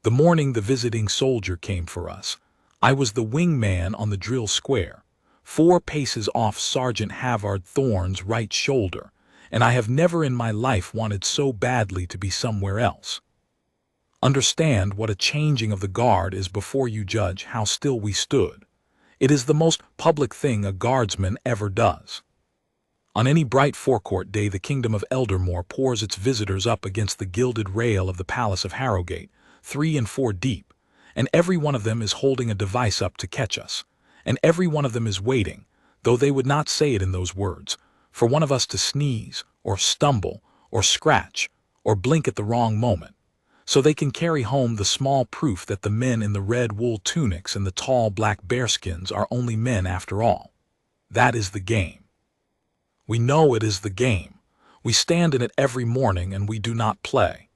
The morning the visiting soldier came for us, I was the wingman on the drill square, 4 paces off Sergeant Halvard Thorne's right shoulder, and I have never in my life wanted so badly to be somewhere else. Understand what a changing of the guard is before you judge how still we stood. It is the most public thing a guardsman ever does. On any bright forecourt day the Kingdom of Eldermoor pours its visitors up against the gilded rail of the Palace of Harrogate, 3 and 4 deep, and every one of them is holding a device up to catch us, and every one of them is waiting, though they would not say it in those words, for one of us to sneeze, or stumble, or scratch, or blink at the wrong moment, so they can carry home the small proof that the men in the red wool tunics and the tall black bearskins are only men after all. That is the game. We know it is the game. We stand in it every morning and we do not play.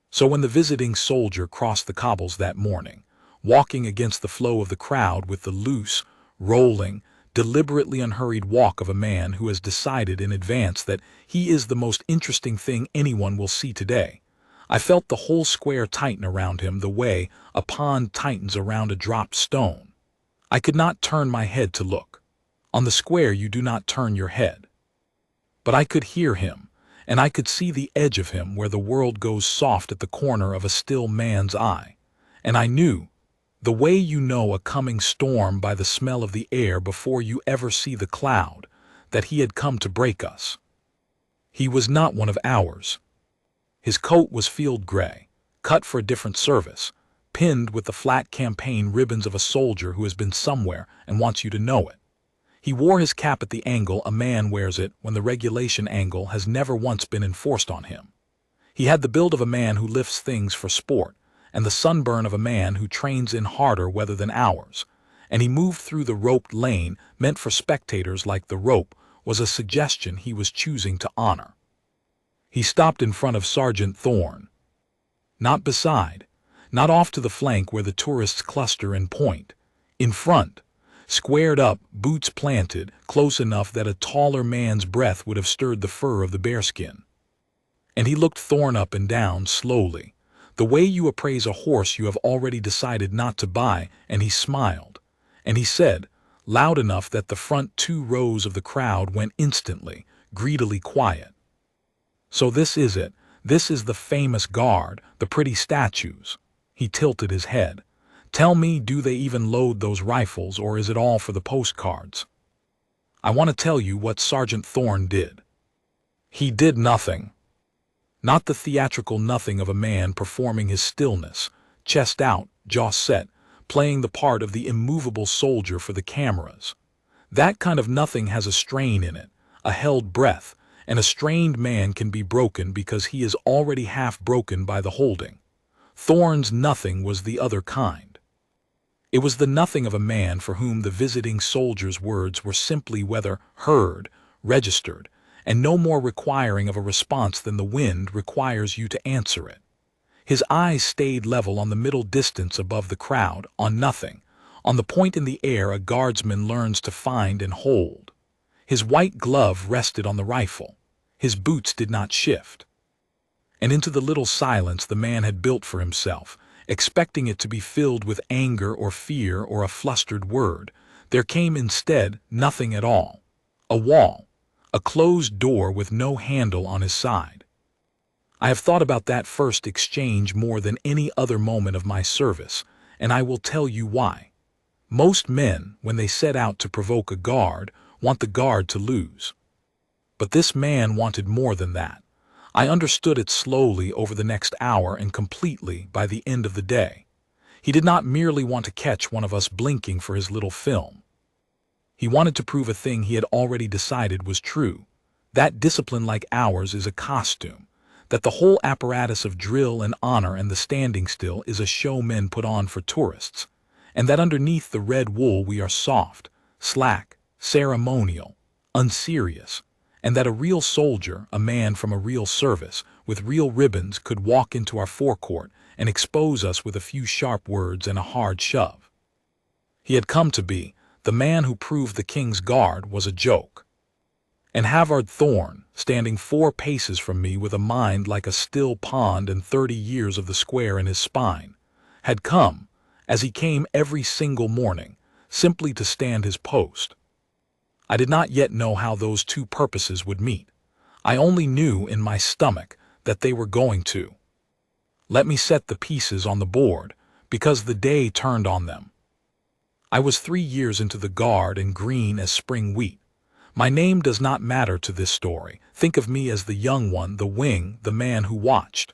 So when the visiting soldier crossed the cobbles that morning, walking against the flow of the crowd with the loose, rolling, deliberately unhurried walk of a man who has decided in advance that he is the most interesting thing anyone will see today, I felt the whole square tighten around him the way a pond tightens around a dropped stone. I could not turn my head to look. On the square you do not turn your head. But I could hear him, and I could see the edge of him where the world goes soft at the corner of a still man's eye, and I knew, the way you know a coming storm by the smell of the air before you ever see the cloud, that he had come to break us. He was not one of ours. His coat was field gray, cut for a different service, pinned with the flat campaign ribbons of a soldier who has been somewhere and wants you to know it. He wore his cap at the angle a man wears it when the regulation angle has never once been enforced on him. He had the build of a man who lifts things for sport, and the sunburn of a man who trains in harder weather than ours, and he moved through the roped lane meant for spectators like the rope was a suggestion he was choosing to honor. He stopped in front of Sergeant Thorne. Not beside, not off to the flank where the tourists cluster and point. In front, squared up, boots planted, close enough that a taller man's breath would have stirred the fur of the bearskin. And he looked Thorne up and down slowly, the way you appraise a horse you have already decided not to buy, and he smiled. And he said, loud enough that the front 2 rows of the crowd went instantly, greedily quiet. So this is it. This is the famous guard, the pretty statues. He tilted his head. Tell me, do they even load those rifles, or is it all for the postcards? I want to tell you what Sergeant Thorne did. He did nothing. Not the theatrical nothing of a man performing his stillness, chest out, jaw set, playing the part of the immovable soldier for the cameras. That kind of nothing has a strain in it, a held breath, and a strained man can be broken because he is already half broken by the holding. Thorne's nothing was the other kind. It was the nothing of a man for whom the visiting soldier's words were simply whether heard, registered, and no more requiring of a response than the wind requires you to answer it. His eyes stayed level on the middle distance above the crowd, on nothing, on the point in the air a guardsman learns to find and hold. His white glove rested on the rifle. His boots did not shift. And into the little silence the man had built for himself, expecting it to be filled with anger or fear or a flustered word, there came instead nothing at all. A wall, a closed door with no handle on his side. I have thought about that first exchange more than any other moment of my service, and I will tell you why. Most men, when they set out to provoke a guard, want the guard to lose. But this man wanted more than that. I understood it slowly over the next hour and completely by the end of the day. He did not merely want to catch one of us blinking for his little film. He wanted to prove a thing he had already decided was true, that discipline like ours is a costume, that the whole apparatus of drill and honor and the standing still is a show men put on for tourists, and that underneath the red wool we are soft, slack, ceremonial, unserious, and that a real soldier, a man from a real service, with real ribbons could walk into our forecourt and expose us with a few sharp words and a hard shove. He had come to be, the man who proved the king's guard was a joke. And Halvard Thorne, standing 4 paces from me with a mind like a still pond and 30 years of the square in his spine, had come, as he came every single morning, simply to stand his post. I did not yet know how those two purposes would meet. I only knew in my stomach that they were going to. Let me set the pieces on the board, because the day turned on them. I was 3 years into the guard and green as spring wheat. My name does not matter to this story. Think of me as the young one, the wing, the man who watched.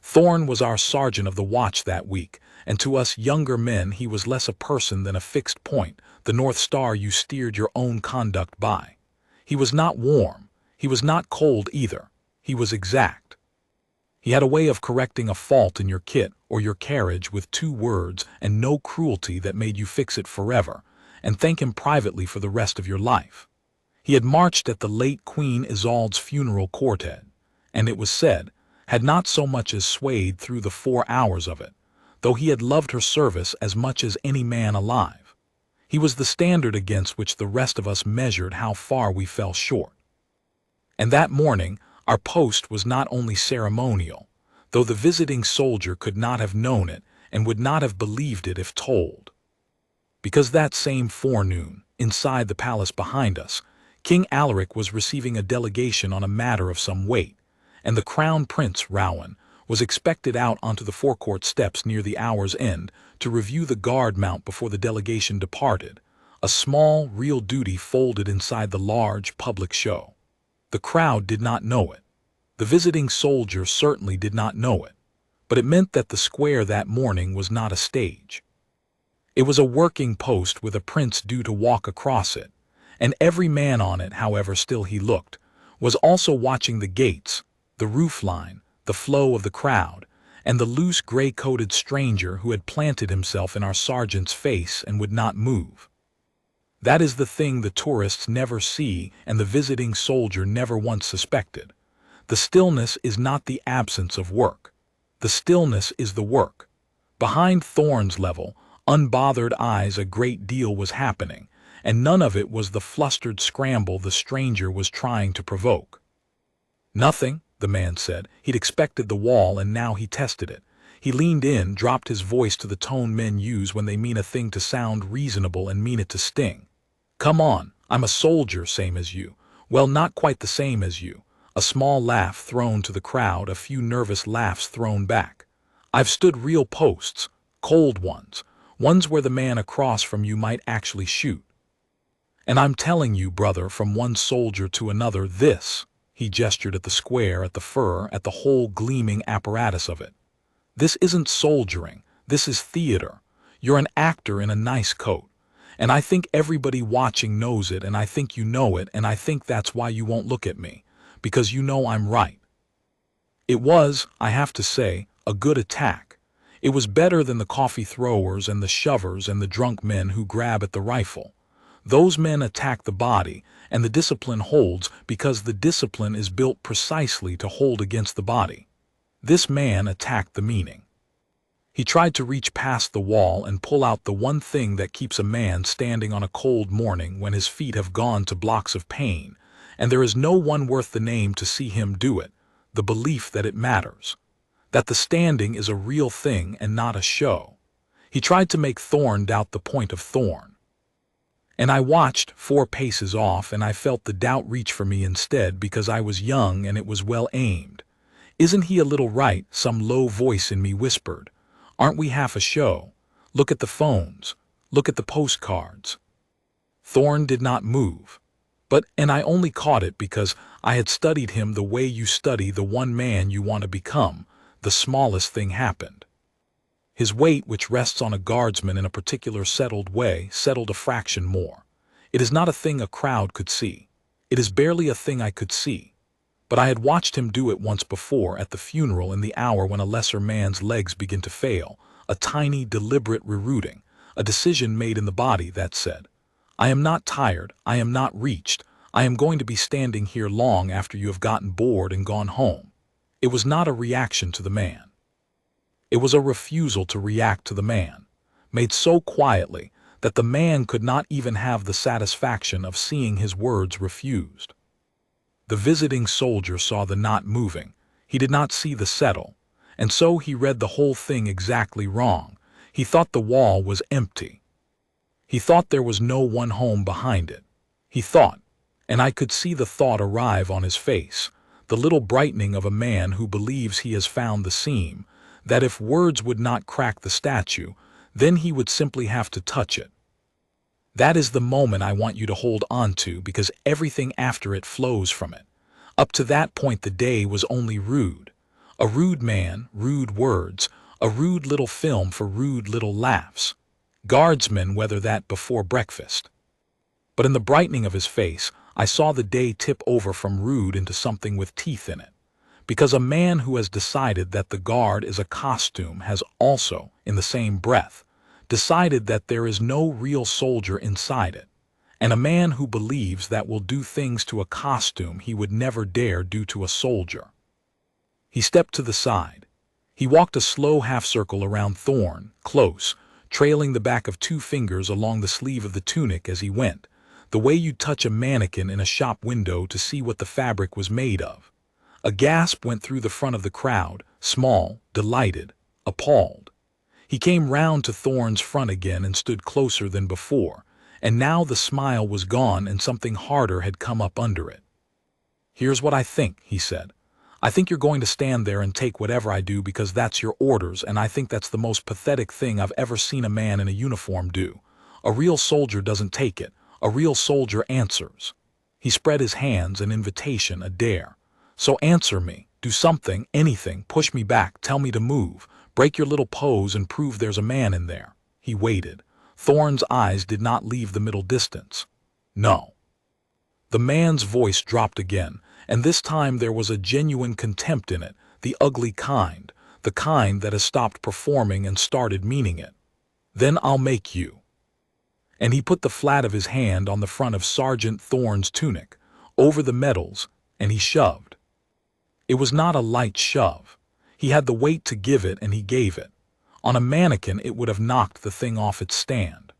Thorne was our sergeant of the watch that week, and to us younger men he was less a person than a fixed point, the North Star you steered your own conduct by. He was not warm. He was not cold either. He was exact. He had a way of correcting a fault in your kit or your carriage with 2 words and no cruelty that made you fix it forever, and thank him privately for the rest of your life. He had marched at the late Queen Isolde's funeral quartet, and it was said, had not so much as swayed through the 4 hours of it, though he had loved her service as much as any man alive. He was the standard against which the rest of us measured how far we fell short. And that morning, our post was not only ceremonial, though the visiting soldier could not have known it and would not have believed it if told. Because that same forenoon, inside the palace behind us, King Alaric was receiving a delegation on a matter of some weight, and the Crown Prince, Rowan, was expected out onto the forecourt steps near the hour's end to review the guard mount before the delegation departed, a small, real duty folded inside the large public show. The crowd did not know it. The visiting soldier certainly did not know it, but it meant that the square that morning was not a stage. It was a working post with a prince due to walk across it, and every man on it, however still he looked, was also watching the gates, the roof line, the flow of the crowd, and the loose gray-coated stranger who had planted himself in our sergeant's face and would not move. That is the thing the tourists never see and the visiting soldier never once suspected. The stillness is not the absence of work. The stillness is the work. Behind Thorne's level, unbothered eyes a great deal was happening, and none of it was the flustered scramble the stranger was trying to provoke. "Nothing," the man said. He'd expected the wall and now he tested it. He leaned in, dropped his voice to the tone men use when they mean a thing to sound reasonable and mean it to sting. "Come on, I'm a soldier, same as you. Well, not quite the same as you." A small laugh thrown to the crowd, a few nervous laughs thrown back. "I've stood real posts, cold ones, ones where the man across from you might actually shoot. And I'm telling you, brother, from one soldier to another, this," he gestured at the square, at the fur, at the whole gleaming apparatus of it. "This isn't soldiering, this is theater. You're an actor in a nice coat. And I think everybody watching knows it, and I think you know it, and I think that's why you won't look at me, because you know I'm right." It was, I have to say, a good attack. It was better than the coffee throwers and the shovers and the drunk men who grab at the rifle. Those men attack the body, and the discipline holds because the discipline is built precisely to hold against the body. This man attacked the meaning. He tried to reach past the wall and pull out the one thing that keeps a man standing on a cold morning when his feet have gone to blocks of pain, and there is no one worth the name to see him do it, the belief that it matters, that the standing is a real thing and not a show. He tried to make Thorne doubt the point of Thorne. And I watched 4 paces off, and I felt the doubt reach for me instead because I was young and it was well aimed. "Isn't he a little right?" some low voice in me whispered. "Aren't we half a show? Look at the phones. Look at the postcards." Thorne did not move. And I only caught it because I had studied him the way you study the one man you want to become. The smallest thing happened. His weight, which rests on a guardsman in a particular settled way, settled a fraction more. It is not a thing a crowd could see. It is barely a thing I could see. But I had watched him do it once before at the funeral in the hour when a lesser man's legs begin to fail, a tiny, deliberate rerouting, a decision made in the body that said, "I am not tired, I am not reached, I am going to be standing here long after you have gotten bored and gone home." It was not a reaction to the man. It was a refusal to react to the man, made so quietly that the man could not even have the satisfaction of seeing his words refused. The visiting soldier saw the knot moving. He did not see the settle, and so he read the whole thing exactly wrong, He thought the wall was empty. He thought there was no one home behind it. He thought, and I could see the thought arrive on his face, the little brightening of a man who believes he has found the seam, that if words would not crack the statue, then he would simply have to touch it. That is the moment I want you to hold on to, because everything after it flows from it. Up to that point the day was only rude. A rude man, rude words, a rude little film for rude little laughs. Guardsman, whether that before breakfast. But in the brightening of his face, I saw the day tip over from rude into something with teeth in it. Because a man who has decided that the guard is a costume has also, in the same breath, decided that there is no real soldier inside it. And a man who believes that will do things to a costume he would never dare do to a soldier. He stepped to the side. He walked a slow half-circle around Thorne, close, trailing the back of 2 fingers along the sleeve of the tunic as he went, the way you'd touch a mannequin in a shop window to see what the fabric was made of. A gasp went through the front of the crowd, small, delighted, appalled. He came round to Thorne's front again and stood closer than before, and now the smile was gone and something harder had come up under it. "Here's what I think," he said. "I think you're going to stand there and take whatever I do because that's your orders, and I think that's the most pathetic thing I've ever seen a man in a uniform do. A real soldier doesn't take it. A real soldier answers." He spread his hands, an invitation, a dare. "So answer me. Do something, anything, push me back, tell me to move. Break your little pose and prove there's a man in there." He waited. Thorne's eyes did not leave the middle distance. "No." The man's voice dropped again, and this time there was a genuine contempt in it, the ugly kind, the kind that has stopped performing and started meaning it. "Then I'll make you." And he put the flat of his hand on the front of Sergeant Thorne's tunic, over the medals, and he shoved. It was not a light shove. He had the weight to give it, and he gave it. On a mannequin it would have knocked the thing off its stand.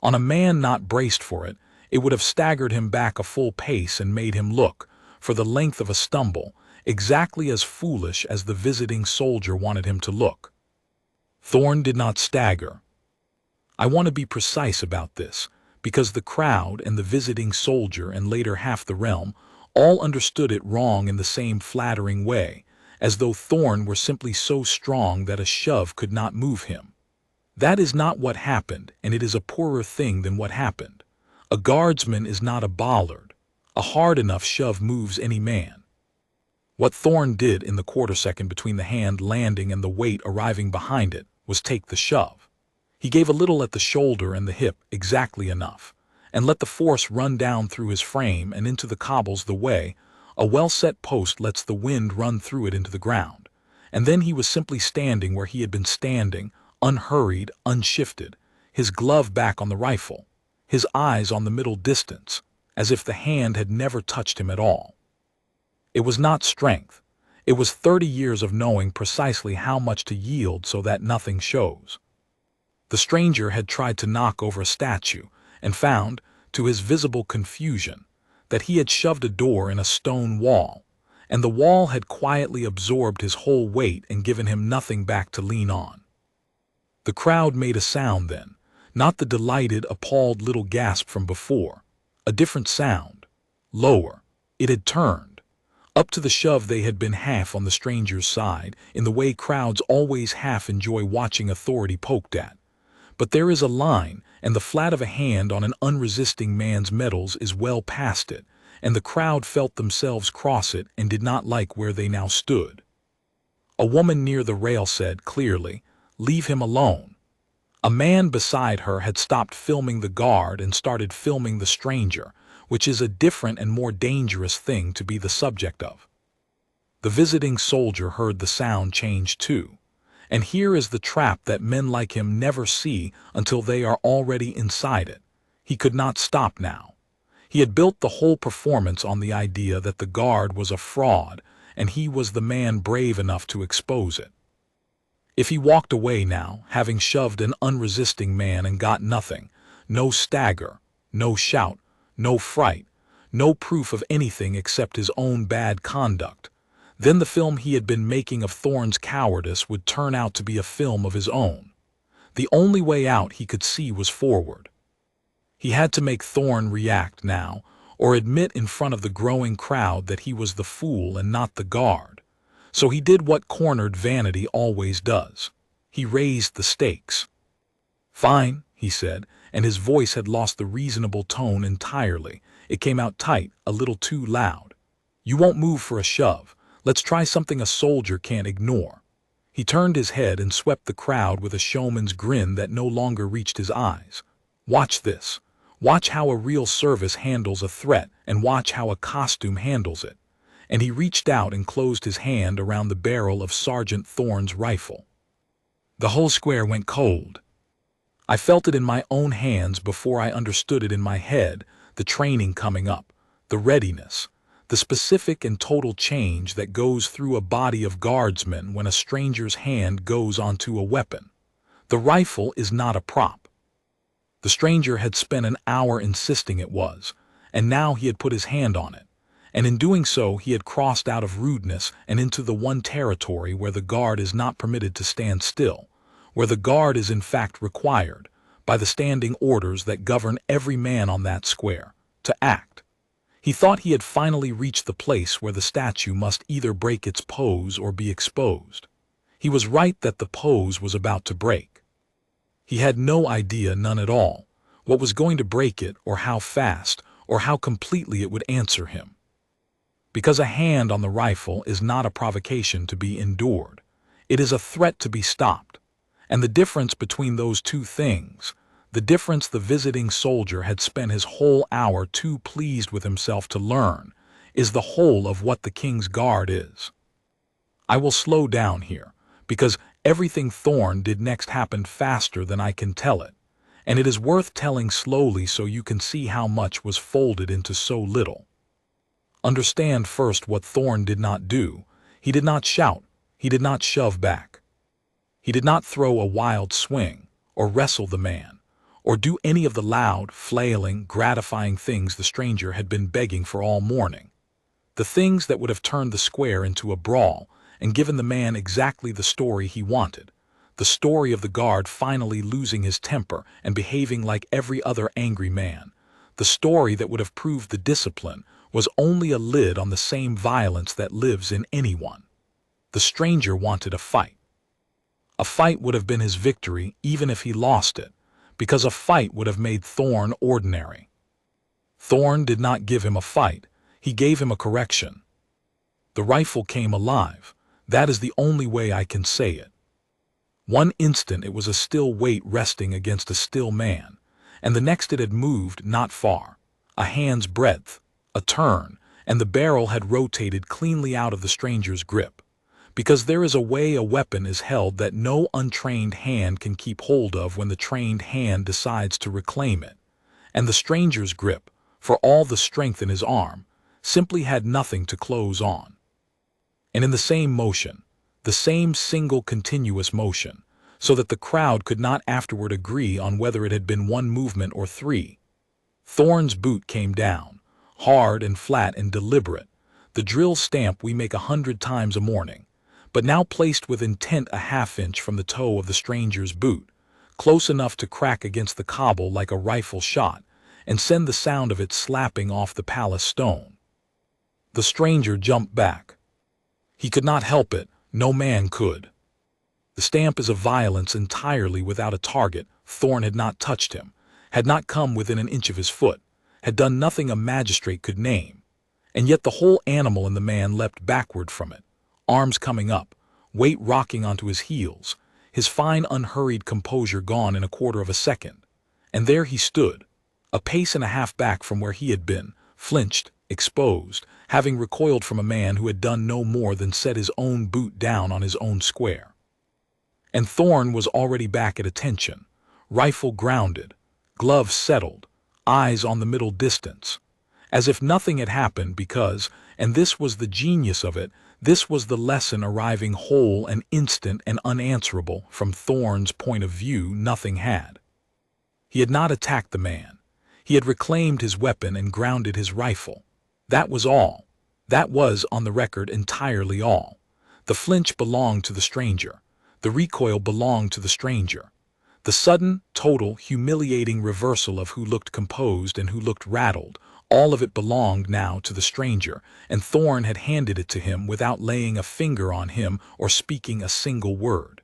On a man not braced for it, it would have staggered him back a full pace and made him look, for the length of a stumble, exactly as foolish as the visiting soldier wanted him to look. Thorne did not stagger. I want to be precise about this, because the crowd and the visiting soldier and later half the realm all understood it wrong in the same flattering way, as though Thorne were simply so strong that a shove could not move him. That is not what happened, and it is a poorer thing than what happened. A guardsman is not a bollard. A hard enough shove moves any man. What Thorne did in the quarter-second between the hand landing and the weight arriving behind it was take the shove. He gave a little at the shoulder and the hip, exactly enough, and let the force run down through his frame and into the cobbles the way a well-set post lets the wind run through it into the ground. And then he was simply standing where he had been standing, unhurried, unshifted, his glove back on the rifle, his eyes on the middle distance, as if the hand had never touched him at all. It was not strength. It was 30 years of knowing precisely how much to yield so that nothing shows. The stranger had tried to knock over a statue, and found, to his visible confusion, that he had shoved a door in a stone wall, and the wall had quietly absorbed his whole weight and given him nothing back to lean on. The crowd made a sound then, not the delighted, appalled little gasp from before, a different sound, lower. It had turned. Up to the shove they had been half on the stranger's side, in the way crowds always half enjoy watching authority poked at. But there is a line, and the flat of a hand on an unresisting man's medals is well past it, and the crowd felt themselves cross it and did not like where they now stood. A woman near the rail said clearly, "Leave him alone." A man beside her had stopped filming the guard and started filming the stranger, which is a different and more dangerous thing to be the subject of. The visiting soldier heard the sound change too. And here is the trap that men like him never see until they are already inside it. He could not stop now. He had built the whole performance on the idea that the guard was a fraud, and he was the man brave enough to expose it. If he walked away now, having shoved an unresisting man and got nothing, no stagger, no shout, no fright, no proof of anything except his own bad conduct, then the film he had been making of Thorne's cowardice would turn out to be a film of his own. The only way out he could see was forward. He had to make Thorne react now, or admit in front of the growing crowd that he was the fool and not the guard. So he did what cornered vanity always does. He raised the stakes. "Fine," he said, and his voice had lost the reasonable tone entirely. It came out tight, a little too loud. "You won't move for a shove. Let's try something a soldier can't ignore." He turned his head and swept the crowd with a showman's grin that no longer reached his eyes. "Watch this. Watch how a real service handles a threat, and watch how a costume handles it." And he reached out and closed his hand around the barrel of Sergeant Thorne's rifle. The whole square went cold. I felt it in my own hands before I understood it in my head, the training coming up, the readiness, the specific and total change that goes through a body of guardsmen when a stranger's hand goes onto a weapon. The rifle is not a prop. The stranger had spent an hour insisting it was, and now he had put his hand on it. And in doing so he had crossed out of rudeness and into the one territory where the guard is not permitted to stand still, where the guard is in fact required, by the standing orders that govern every man on that square, to act. He thought he had finally reached the place where the statue must either break its pose or be exposed. He was right that the pose was about to break. He had no idea, none at all, what was going to break it or how fast or how completely it would answer him. Because a hand on the rifle is not a provocation to be endured. It is a threat to be stopped. And the difference between those two things, the difference the visiting soldier had spent his whole hour too pleased with himself to learn, is the whole of what the King's Guard is. I will slow down here, because everything Thorne did next happened faster than I can tell it, and it is worth telling slowly so you can see how much was folded into so little. Understand first what Thorne did not do. He did not shout. He did not shove back. He did not throw a wild swing, or wrestle the man, or do any of the loud, flailing, gratifying things the stranger had been begging for all morning. The things that would have turned the square into a brawl and given the man exactly the story he wanted, the story of the guard finally losing his temper and behaving like every other angry man, the story that would have proved the discipline was only a lid on the same violence that lives in anyone. The stranger wanted a fight. A fight would have been his victory even if he lost it, because a fight would have made Thorne ordinary. Thorne did not give him a fight, he gave him a correction. The rifle came alive, that is the only way I can say it. One instant it was a still weight resting against a still man, and the next it had moved not far, a hand's breadth, a turn, and the barrel had rotated cleanly out of the stranger's grip. Because there is a way a weapon is held that no untrained hand can keep hold of when the trained hand decides to reclaim it. And the stranger's grip, for all the strength in his arm, simply had nothing to close on. And in the same motion, the same single continuous motion, so that the crowd could not afterward agree on whether it had been one movement or three, Thorne's boot came down, hard and flat and deliberate, the drill stamp we make 100 times a morning, but now placed with intent a half-inch from the toe of the stranger's boot, close enough to crack against the cobble like a rifle shot, and send the sound of it slapping off the palace stone. The stranger jumped back. He could not help it, no man could. The stamp is a violence entirely without a target. Thorne had not touched him, had not come within an inch of his foot, had done nothing a magistrate could name, and yet the whole animal in the man leapt backward from it, arms coming up, weight rocking onto his heels, his fine unhurried composure gone in a quarter of a second. And there he stood, a pace and a half back from where he had been, flinched, exposed, having recoiled from a man who had done no more than set his own boot down on his own square. And Thorne was already back at attention, rifle grounded, gloves settled, eyes on the middle distance, as if nothing had happened because, and this was the genius of it, this was the lesson arriving whole and instant and unanswerable from Thorne's point of view, nothing had. He had not attacked the man. He had reclaimed his weapon and grounded his rifle. That was all. That was, on the record, entirely all. The flinch belonged to the stranger. The recoil belonged to the stranger. The sudden, total, humiliating reversal of who looked composed and who looked rattled, all of it belonged now to the stranger, and Thorne had handed it to him without laying a finger on him or speaking a single word.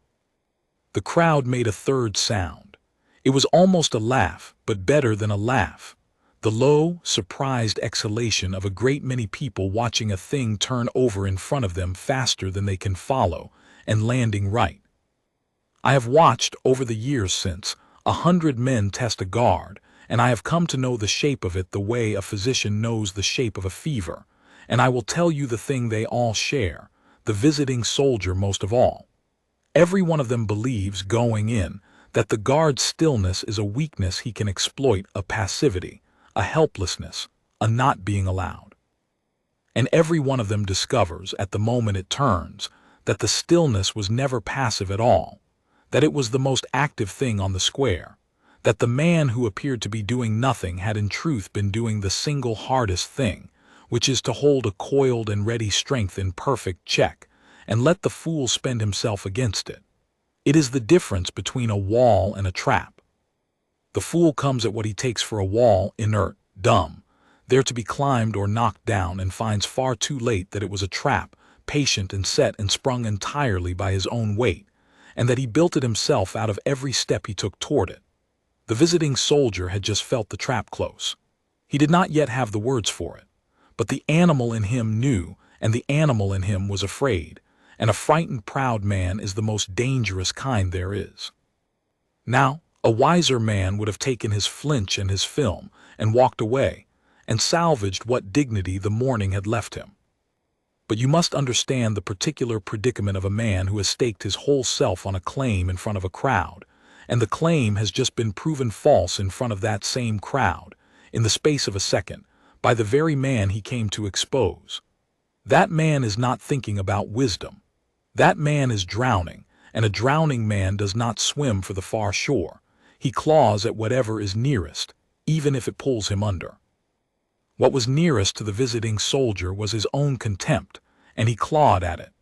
The crowd made a third sound. It was almost a laugh, but better than a laugh. The low, surprised exhalation of a great many people watching a thing turn over in front of them faster than they can follow, and landing right. I have watched, over the years since, 100 men test a guard, and I have come to know the shape of it the way a physician knows the shape of a fever, and I will tell you the thing they all share, the visiting soldier most of all. Every one of them believes, going in, that the guard's stillness is a weakness he can exploit, a passivity, a helplessness, a not being allowed. And every one of them discovers, at the moment it turns, that the stillness was never passive at all, that it was the most active thing on the square, that the man who appeared to be doing nothing had in truth been doing the single hardest thing, which is to hold a coiled and ready strength in perfect check, and let the fool spend himself against it. It is the difference between a wall and a trap. The fool comes at what he takes for a wall, inert, dumb, there to be climbed or knocked down, and finds far too late that it was a trap, patient and set and sprung entirely by his own weight, and that he built it himself out of every step he took toward it. The visiting soldier had just felt the trap close. He did not yet have the words for it, but the animal in him knew, and the animal in him was afraid, and a frightened proud man is the most dangerous kind there is. Now, a wiser man would have taken his flinch and his film, and walked away, and salvaged what dignity the morning had left him. But you must understand the particular predicament of a man who has staked his whole self on a claim in front of a crowd, and the claim has just been proven false in front of that same crowd, in the space of a second, by the very man he came to expose. That man is not thinking about wisdom. That man is drowning, and a drowning man does not swim for the far shore. He claws at whatever is nearest, even if it pulls him under. What was nearest to the visiting soldier was his own contempt, and he clawed at it.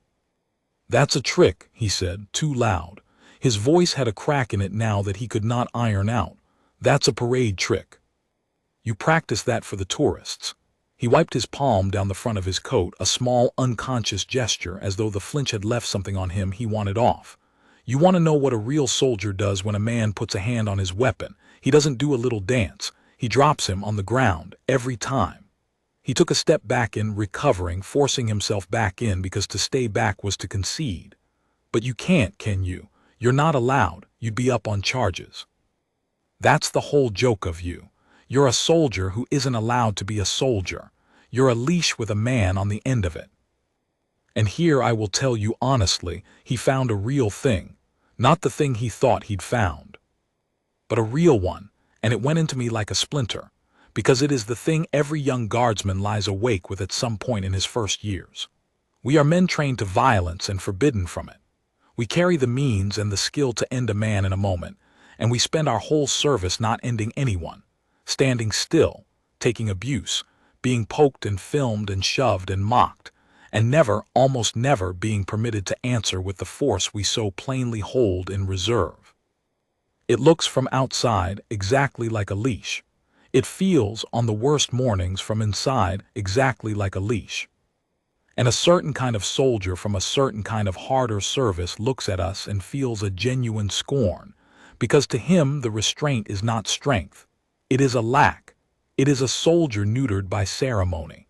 "That's a trick," he said, too loud. His voice had a crack in it now that he could not iron out. "That's a parade trick. You practice that for the tourists." He wiped his palm down the front of his coat, a small, unconscious gesture, as though the flinch had left something on him he wanted off. "You want to know what a real soldier does when a man puts a hand on his weapon. He doesn't do a little dance. He drops him on the ground, every time." He took a step back in, recovering, forcing himself back in, because to stay back was to concede. "But you can't, can you? You're not allowed. You'd be up on charges. That's the whole joke of you. You're a soldier who isn't allowed to be a soldier. You're a leash with a man on the end of it." And here I will tell you honestly, he found a real thing, not the thing he thought he'd found, but a real one, and it went into me like a splinter, because it is the thing every young guardsman lies awake with at some point in his first years. We are men trained to violence and forbidden from it. We carry the means and the skill to end a man in a moment, and we spend our whole service not ending anyone, standing still, taking abuse, being poked and filmed and shoved and mocked, and never, almost never, being permitted to answer with the force we so plainly hold in reserve. It looks from outside exactly like a leash. It feels, on the worst mornings, from inside exactly like a leash. And a certain kind of soldier from a certain kind of harder service looks at us and feels a genuine scorn, because to him the restraint is not strength. It is a lack. It is a soldier neutered by ceremony.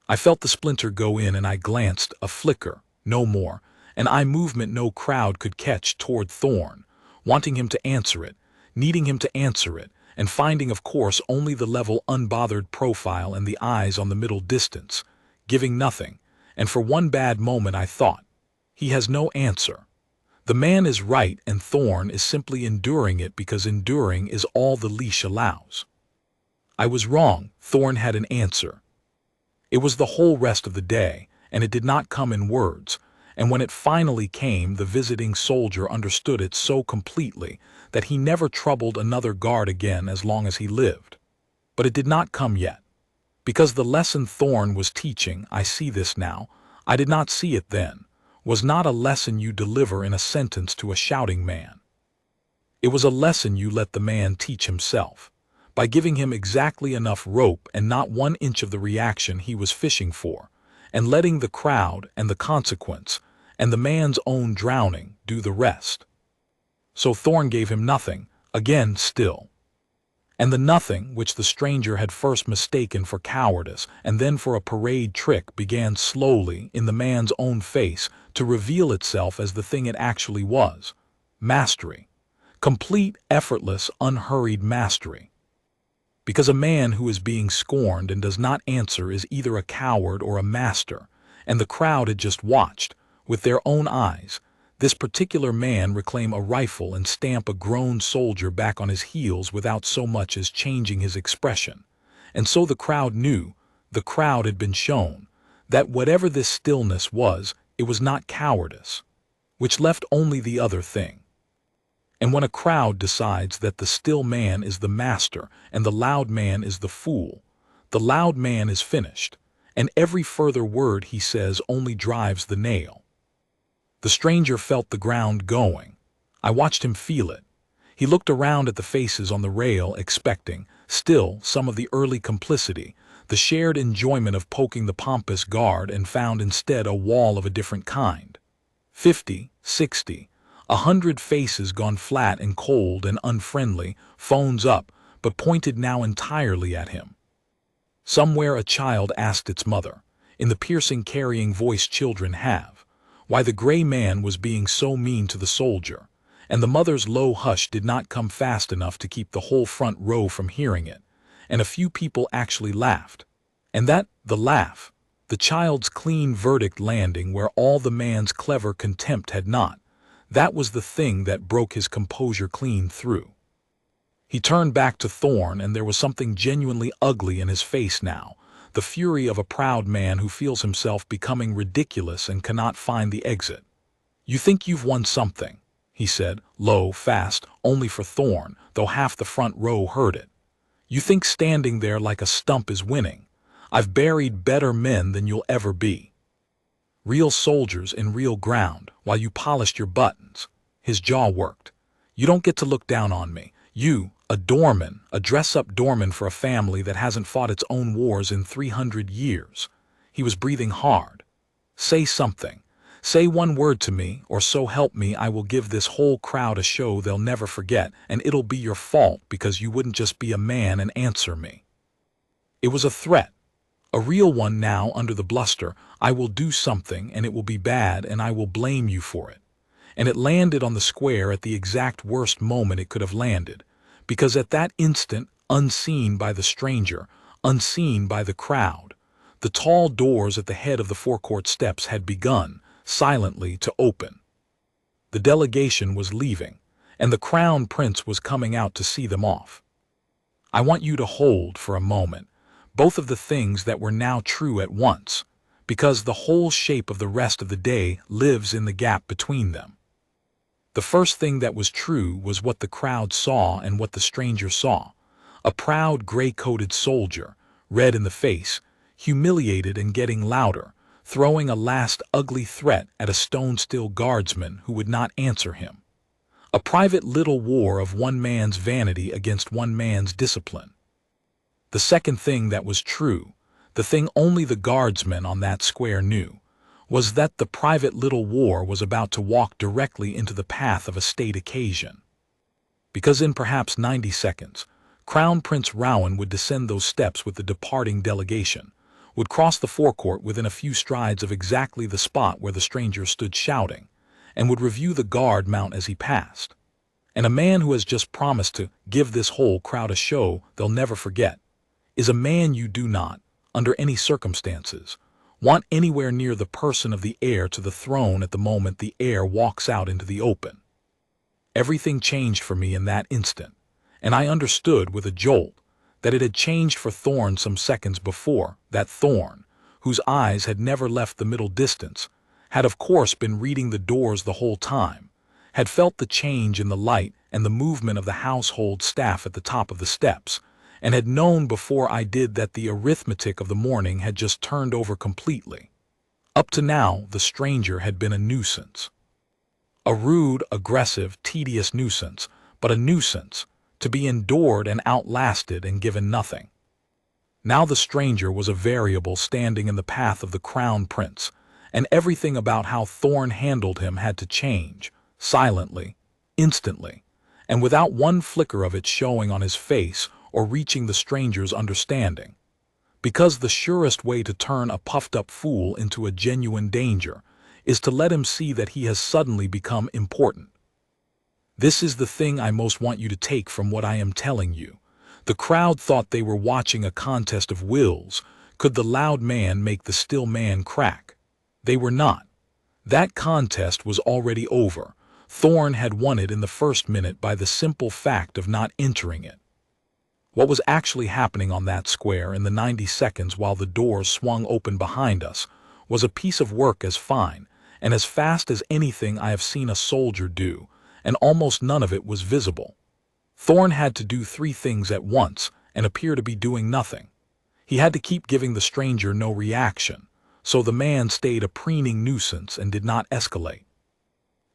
I felt the splinter go in, and I glanced, a flicker, no more, an eye movement no crowd could catch, toward Thorne, wanting him to answer it, needing him to answer it, and finding, of course, only the level, unbothered profile and the eyes on the middle distance, giving nothing, and for one bad moment I thought, he has no answer. The man is right, and Thorne is simply enduring it because enduring is all the leash allows. I was wrong. Thorne had an answer. It was the whole rest of the day, and it did not come in words, and when it finally came, the visiting soldier understood it so completely that he never troubled another guard again as long as he lived. But it did not come yet. Because the lesson Thorne was teaching, I see this now, I did not see it then, was not a lesson you deliver in a sentence to a shouting man. It was a lesson you let the man teach himself, by giving him exactly enough rope and not 1 inch of the reaction he was fishing for, and letting the crowd and the consequence and the man's own drowning do the rest. So Thorne gave him nothing, again still. And the nothing, which the stranger had first mistaken for cowardice and then for a parade trick, began slowly, in the man's own face, to reveal itself as the thing it actually was: mastery. Complete, effortless, unhurried mastery. Because a man who is being scorned and does not answer is either a coward or a master, and the crowd had just watched, with their own eyes, this particular man reclaim a rifle and stamp a grown soldier back on his heels without so much as changing his expression. And so the crowd knew, the crowd had been shown, that whatever this stillness was, it was not cowardice, which left only the other thing. And when a crowd decides that the still man is the master and the loud man is the fool, the loud man is finished, and every further word he says only drives the nail. The stranger felt the ground going. I watched him feel it. He looked around at the faces on the rail, expecting, still, some of the early complicity, the shared enjoyment of poking the pompous guard, and found instead a wall of a different kind. 50, 60, 100 faces gone flat and cold and unfriendly, phones up, but pointed now entirely at him. Somewhere a child asked its mother, in the piercing carrying voice children have, why the gray man was being so mean to the soldier, and the mother's low hush did not come fast enough to keep the whole front row from hearing it, and a few people actually laughed. And that, the laugh, the child's clean verdict landing where all the man's clever contempt had not, that was the thing that broke his composure clean through. He turned back to Thorne, and there was something genuinely ugly in his face now, the fury of a proud man who feels himself becoming ridiculous and cannot find the exit. "You think you've won something," he said, low, fast, only for Thorne, though half the front row heard it. "You think standing there like a stump is winning. I've buried better men than you'll ever be. Real soldiers in real ground, while you polished your buttons." His jaw worked. "You don't get to look down on me. You, a doorman, a dress-up doorman for a family that hasn't fought its own wars in 300 years. He was breathing hard. "Say something. Say one word to me, or so help me I will give this whole crowd a show they'll never forget, and it'll be your fault because you wouldn't just be a man and answer me." It was a threat. A real one now under the bluster. "I will do something, and it will be bad, and I will blame you for it." And it landed on the square at the exact worst moment it could have landed, because at that instant, unseen by the stranger, unseen by the crowd, the tall doors at the head of the forecourt steps had begun, silently, to open. The delegation was leaving, and the crown prince was coming out to see them off. I want you to hold, for a moment, both of the things that were now true at once, because the whole shape of the rest of the day lives in the gap between them. The first thing that was true was what the crowd saw and what the stranger saw: a proud gray-coated soldier, red in the face, humiliated and getting louder, throwing a last ugly threat at a stone-still guardsman who would not answer him. A private little war of one man's vanity against one man's discipline. The second thing that was true, the thing only the guardsmen on that square knew, was that the private little war was about to walk directly into the path of a state occasion. Because in perhaps 90 seconds, Crown Prince Rowan would descend those steps with the departing delegation, would cross the forecourt within a few strides of exactly the spot where the stranger stood shouting, and would review the guard mount as he passed. And a man who has just promised to give this whole crowd a show they'll never forget is a man you do not, under any circumstances, want anywhere near the person of the heir to the throne at the moment the heir walks out into the open. Everything changed for me in that instant, and I understood with a jolt that it had changed for Thorne some seconds before. That Thorne, whose eyes had never left the middle distance, had of course been reading the doors the whole time, had felt the change in the light and the movement of the household staff at the top of the steps, and had known before I did that the arithmetic of the morning had just turned over completely. Up to now, the stranger had been a nuisance. A rude, aggressive, tedious nuisance, but a nuisance, to be endured and outlasted and given nothing. Now the stranger was a variable standing in the path of the crown prince, and everything about how Thorne handled him had to change, silently, instantly, and without one flicker of it showing on his face or reaching the stranger's understanding. Because the surest way to turn a puffed-up fool into a genuine danger is to let him see that he has suddenly become important. This is the thing I most want you to take from what I am telling you. The crowd thought they were watching a contest of wills. Could the loud man make the still man crack? They were not. That contest was already over. Thorne had won it in the first minute by the simple fact of not entering it. What was actually happening on that square in the 90 seconds while the doors swung open behind us was a piece of work as fine and as fast as anything I have seen a soldier do, and almost none of it was visible. Thorne had to do three things at once and appear to be doing nothing. He had to keep giving the stranger no reaction, so the man stayed a preening nuisance and did not escalate.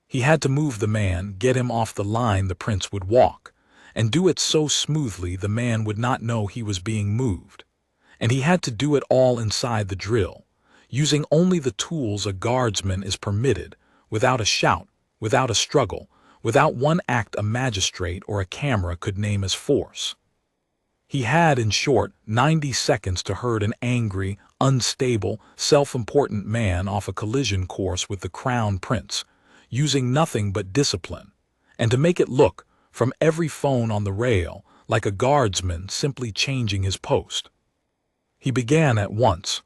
He had to move the man, get him off the line the prince would walk, and do it so smoothly the man would not know he was being moved. And he had to do it all inside the drill, using only the tools a guardsman is permitted, without a shout, without a struggle, without one act a magistrate or a camera could name as force. He had, in short, 90 seconds to herd an angry, unstable, self-important man off a collision course with the crown prince, using nothing but discipline, and to make it look, from every phone on the rail, like a guardsman simply changing his post. He began at once.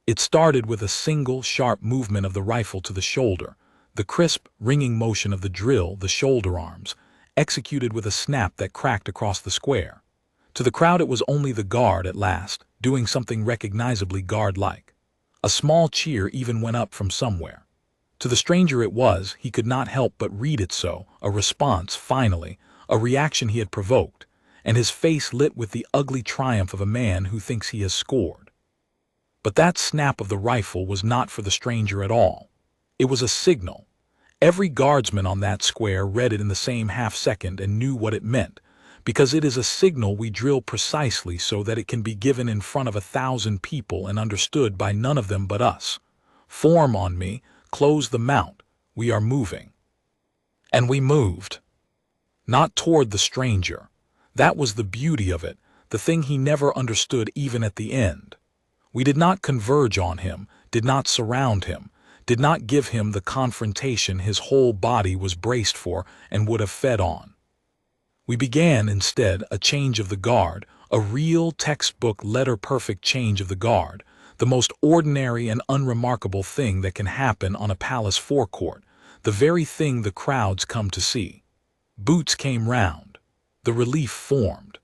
It started with a single, sharp movement of the rifle to the shoulder, the crisp, ringing motion of the drill, the shoulder arms, executed with a snap that cracked across the square. To the crowd it was only the guard at last, doing something recognizably guard-like. A small cheer even went up from somewhere. To the stranger it was, he could not help but read it so, a response, finally, a reaction he had provoked, and his face lit with the ugly triumph of a man who thinks he has scored. But that snap of the rifle was not for the stranger at all. It was a signal. Every guardsman on that square read it in the same half-second and knew what it meant, because it is a signal we drill precisely so that it can be given in front of 1,000 people and understood by none of them but us. Form on me, close the mount, we are moving. And we moved. Not toward the stranger. That was the beauty of it, the thing he never understood even at the end. We did not converge on him, did not surround him, did not give him the confrontation his whole body was braced for and would have fed on. We began, instead, a change of the guard, a real textbook letter-perfect change of the guard, the most ordinary and unremarkable thing that can happen on a palace forecourt, the very thing the crowds come to see. Boots came round. The relief formed.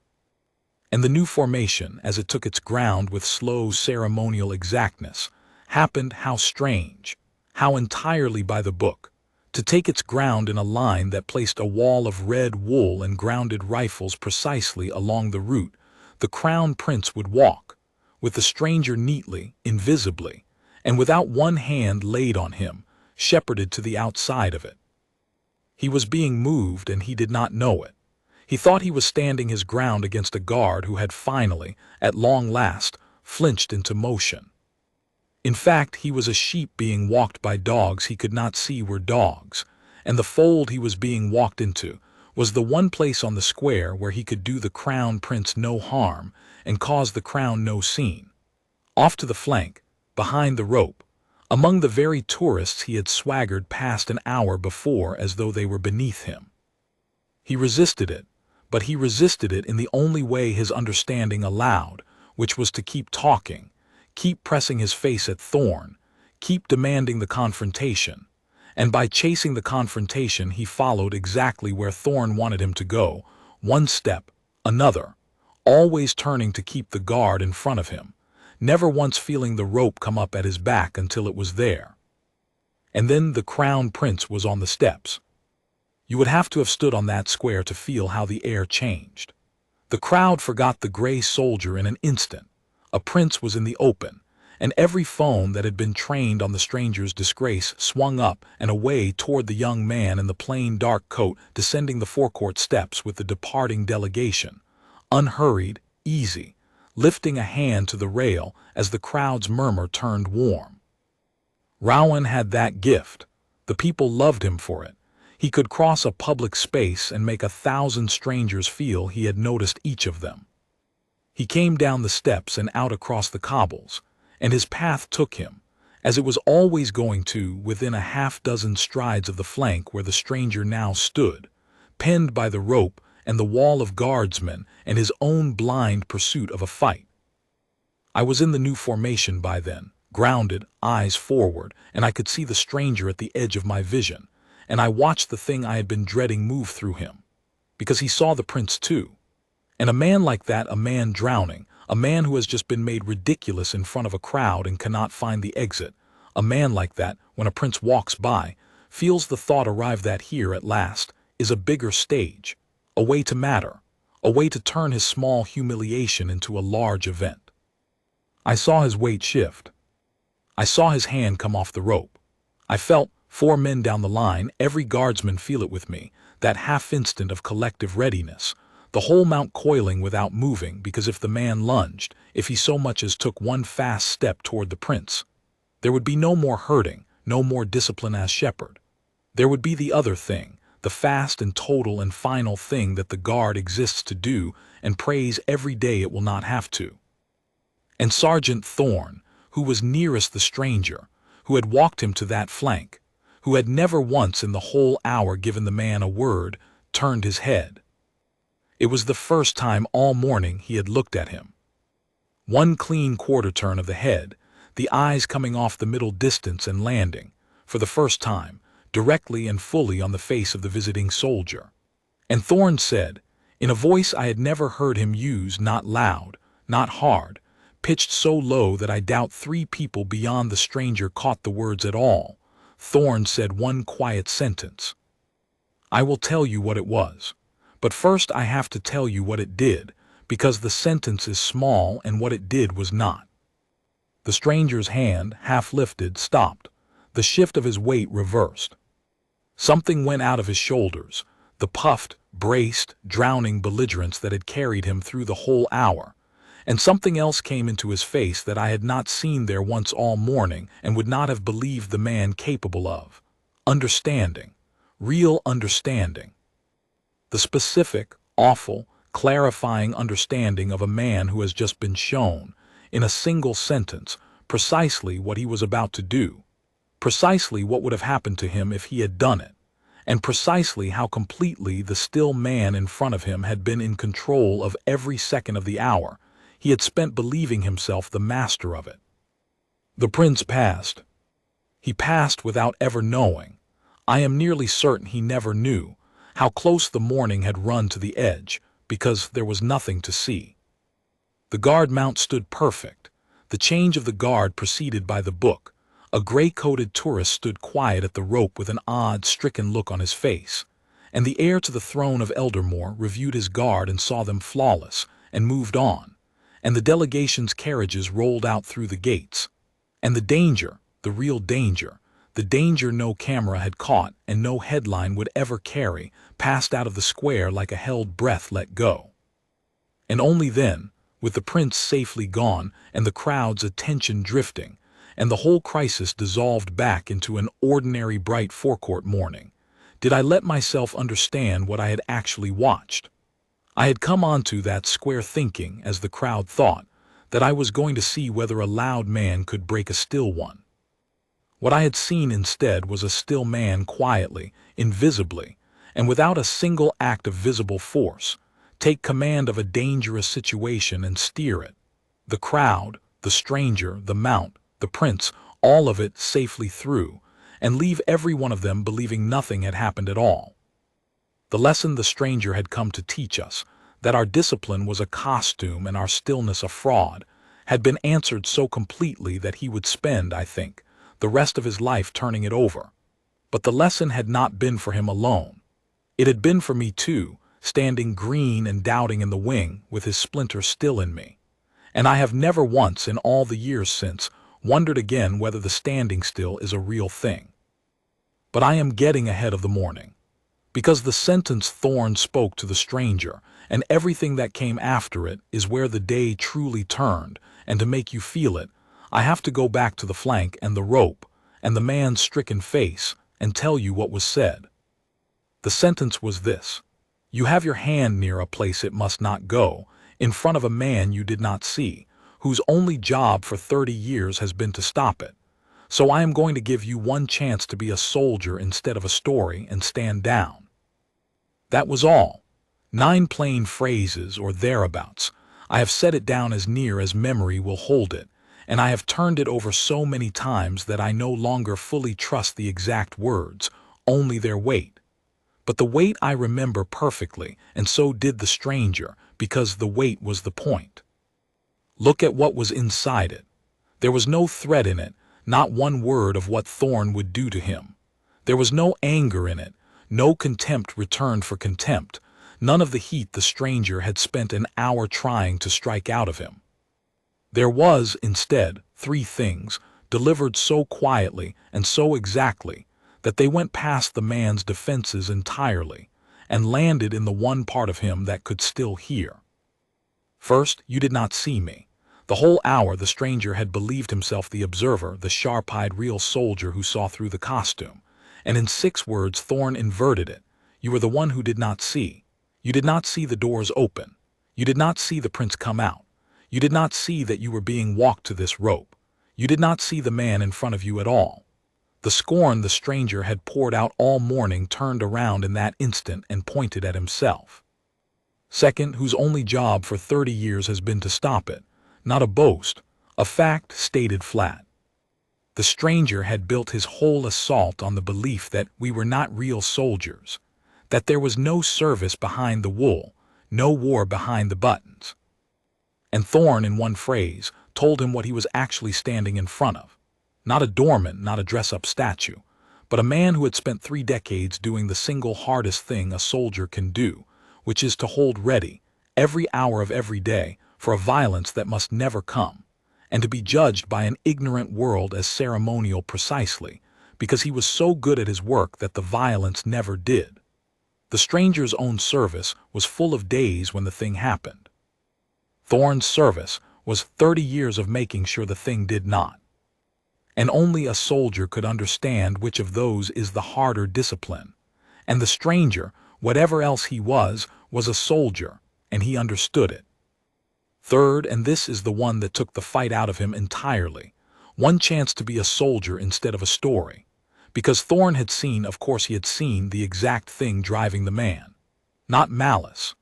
And the new formation, as it took its ground with slow ceremonial exactness, happened how strange, how entirely by the book, to take its ground in a line that placed a wall of red wool and grounded rifles precisely along the route the crown prince would walk, with the stranger neatly, invisibly, and without one hand laid on him, shepherded to the outside of it. He was being moved and he did not know it. He thought he was standing his ground against a guard who had finally, at long last, flinched into motion. In fact, he was a sheep being walked by dogs he could not see were dogs, and the fold he was being walked into was the one place on the square where he could do the crown prince no harm and cause the crown no scene. Off to the flank, behind the rope, among the very tourists he had swaggered past an hour before as though they were beneath him. He resisted it, but he resisted it in the only way his understanding allowed, which was to keep talking, keep pressing his face at Thorne, keep demanding the confrontation, and by chasing the confrontation he followed exactly where Thorne wanted him to go, one step, another, always turning to keep the guard in front of him, never once feeling the rope come up at his back until it was there. And then the crown prince was on the steps. You would have to have stood on that square to feel how the air changed. The crowd forgot the gray soldier in an instant. A prince was in the open, and every phone that had been trained on the stranger's disgrace swung up and away toward the young man in the plain dark coat descending the forecourt steps with the departing delegation, unhurried, easy, lifting a hand to the rail as the crowd's murmur turned warm. Rowan had that gift. The people loved him for it. He could cross a public space and make 1,000 strangers feel he had noticed each of them. He came down the steps and out across the cobbles, and his path took him, as it was always going to, within a half-dozen strides of the flank where the stranger now stood, pinned by the rope and the wall of guardsmen and his own blind pursuit of a fight. I was in the new formation by then, grounded, eyes forward, and I could see the stranger at the edge of my vision, and I watched the thing I had been dreading move through him, because he saw the prince too. And a man like that, a man drowning, a man who has just been made ridiculous in front of a crowd and cannot find the exit, a man like that, when a prince walks by, feels the thought arrive that here, at last, is a bigger stage, a way to matter, a way to turn his small humiliation into a large event. I saw his weight shift. I saw his hand come off the rope. I felt, 4 men down the line, every guardsman feel it with me, that half-instant of collective readiness, the whole mount coiling without moving, because if the man lunged, if he so much as took one fast step toward the prince, there would be no more hurting, no more discipline as shepherd. There would be the other thing, the fast and total and final thing that the guard exists to do and prays every day it will not have to. And Sergeant Thorne, who was nearest the stranger, who had walked him to that flank, who had never once in the whole hour given the man a word, turned his head. It was the first time all morning he had looked at him. One clean quarter-turn of the head, the eyes coming off the middle distance and landing, for the first time, directly and fully on the face of the visiting soldier. And Thorne said, in a voice I had never heard him use, not loud, not hard, pitched so low that I doubt 3 people beyond the stranger caught the words at all, Thorne said one quiet sentence. I will tell you what it was. But first I have to tell you what it did, because the sentence is small and what it did was not. The stranger's hand, half lifted, stopped. The shift of his weight reversed. Something went out of his shoulders, the puffed, braced, drowning belligerence that had carried him through the whole hour, and something else came into his face that I had not seen there once all morning and would not have believed the man capable of. Understanding. Real understanding. The specific, awful, clarifying understanding of a man who has just been shown, in a single sentence, precisely what he was about to do, precisely what would have happened to him if he had done it, and precisely how completely the still man in front of him had been in control of every second of the hour he had spent believing himself the master of it. The prince passed. He passed without ever knowing. I am nearly certain he never knew how close the morning had run to the edge, because there was nothing to see. The guard mount stood perfect, the change of the guard preceded by the book. A gray-coated tourist stood quiet at the rope with an odd, stricken look on his face, and the heir to the throne of Eldermoor reviewed his guard and saw them flawless, and moved on, and the delegation's carriages rolled out through the gates. And the danger, the real danger, the danger no camera had caught and no headline would ever carry, passed out of the square like a held breath let go. And only then, with the prince safely gone and the crowd's attention drifting, and the whole crisis dissolved back into an ordinary bright forecourt morning, did I let myself understand what I had actually watched. I had come onto that square thinking, as the crowd thought, that I was going to see whether a loud man could break a still one. What I had seen instead was a still man quietly, invisibly, and without a single act of visible force, take command of a dangerous situation and steer it. The crowd, the stranger, the mount, the prince, all of it safely through, and leave every one of them believing nothing had happened at all. The lesson the stranger had come to teach us, that our discipline was a costume and our stillness a fraud, had been answered so completely that he would spend, I think, the rest of his life turning it over. But the lesson had not been for him alone. It had been for me too, standing green and doubting in the wing with his splinter still in me. And I have never once in all the years since wondered again whether the standing still is a real thing. But I am getting ahead of the morning. Because the sentence Thorne spoke to the stranger, and everything that came after it, is where the day truly turned, and to make you feel it, I have to go back to the flank and the rope, and the man's stricken face, and tell you what was said. The sentence was this: you have your hand near a place it must not go, in front of a man you did not see, whose only job for 30 years has been to stop it. So I am going to give you one chance to be a soldier instead of a story and stand down. That was all. 9 plain phrases or thereabouts. I have set it down as near as memory will hold it, and I have turned it over so many times that I no longer fully trust the exact words, only their weight. But the weight I remember perfectly, and so did the stranger, because the weight was the point. Look at what was inside it. There was no threat in it, not one word of what Thorne would do to him. There was no anger in it, no contempt returned for contempt, none of the heat the stranger had spent an hour trying to strike out of him. There was, instead, 3 things, delivered so quietly and so exactly, that they went past the man's defenses entirely, and landed in the one part of him that could still hear. First, you did not see me. The whole hour the stranger had believed himself the observer, the sharp-eyed real soldier who saw through the costume, and in 6 words Thorne inverted it. You were the one who did not see. You did not see the doors open. You did not see the prince come out. You did not see that you were being walked to this rope. You did not see the man in front of you at all. The scorn the stranger had poured out all morning turned around in that instant and pointed at himself. Second, whose only job for 30 years has been to stop it. Not a boast, a fact stated flat. The stranger had built his whole assault on the belief that we were not real soldiers, that there was no service behind the wool, no war behind the buttons. And Thorne, in one phrase, told him what he was actually standing in front of. Not a doorman, not a dress-up statue, but a man who had spent 3 decades doing the single hardest thing a soldier can do, which is to hold ready, every hour of every day, for a violence that must never come, and to be judged by an ignorant world as ceremonial precisely, because he was so good at his work that the violence never did. The stranger's own service was full of days when the thing happened. Thorne's service was 30 years of making sure the thing did not. And only a soldier could understand which of those is the harder discipline. And the stranger, whatever else he was a soldier, and he understood it. Third, and this is the one that took the fight out of him entirely, one chance to be a soldier instead of a story. Because Thorne had seen, of course he had seen, the exact thing driving the man. Not malice.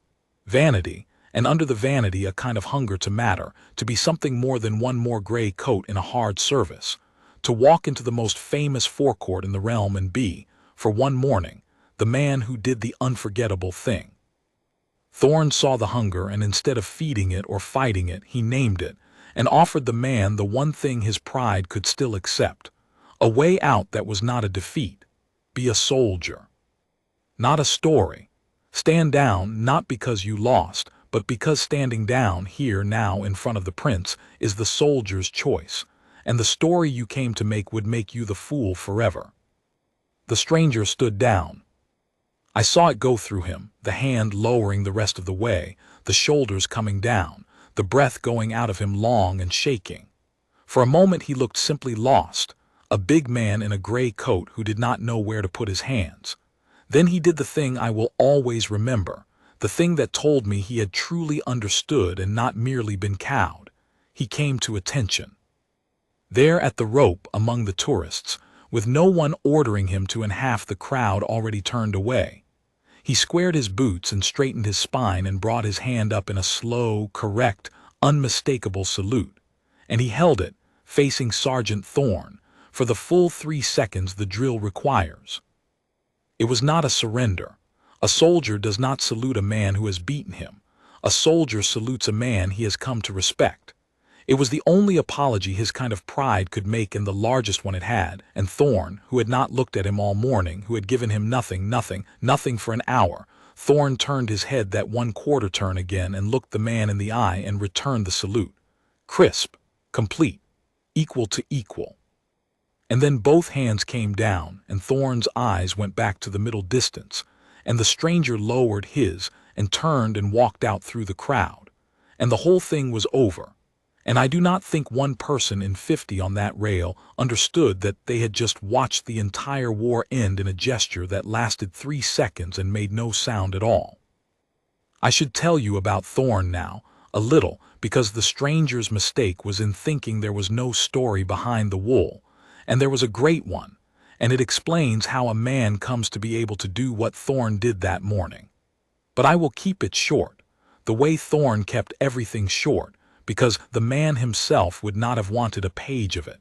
Vanity, and under the vanity a kind of hunger to matter, to be something more than one more gray coat in a hard service, to walk into the most famous forecourt in the realm and be, for one morning, the man who did the unforgettable thing. Thorne saw the hunger, and instead of feeding it or fighting it, he named it, and offered the man the one thing his pride could still accept, a way out that was not a defeat. Be a soldier. Not a story. Stand down, not because you lost, but because standing down here now in front of the prince is the soldier's choice, and the story you came to make would make you the fool forever. The stranger stood down. I saw it go through him, the hand lowering the rest of the way, the shoulders coming down, the breath going out of him long and shaking. For a moment he looked simply lost, a big man in a gray coat who did not know where to put his hands. Then he did the thing I will always remember, the thing that told me he had truly understood and not merely been cowed. He came to attention. There at the rope among the tourists, with no one ordering him to and half the crowd already turned away. He squared his boots and straightened his spine and brought his hand up in a slow, correct, unmistakable salute, and he held it, facing Sergeant Thorne, for the full 3 seconds the drill requires. It was not a surrender. A soldier does not salute a man who has beaten him. A soldier salutes a man he has come to respect. It was the only apology his kind of pride could make and the largest one it had, and Thorne, who had not looked at him all morning, who had given him nothing for an hour, Thorne turned his head that 1/4 turn again and looked the man in the eye and returned the salute. Crisp, complete, equal to equal. And then both hands came down, and Thorne's eyes went back to the middle distance, and the stranger lowered his and turned and walked out through the crowd, and the whole thing was over. And I do not think one person in 50 on that rail understood that they had just watched the entire war end in a gesture that lasted 3 seconds and made no sound at all. I should tell you about Thorne now, a little, because the stranger's mistake was in thinking there was no story behind the wool, and there was a great one, and it explains how a man comes to be able to do what Thorne did that morning. But I will keep it short, the way Thorne kept everything short, because the man himself would not have wanted a page of it.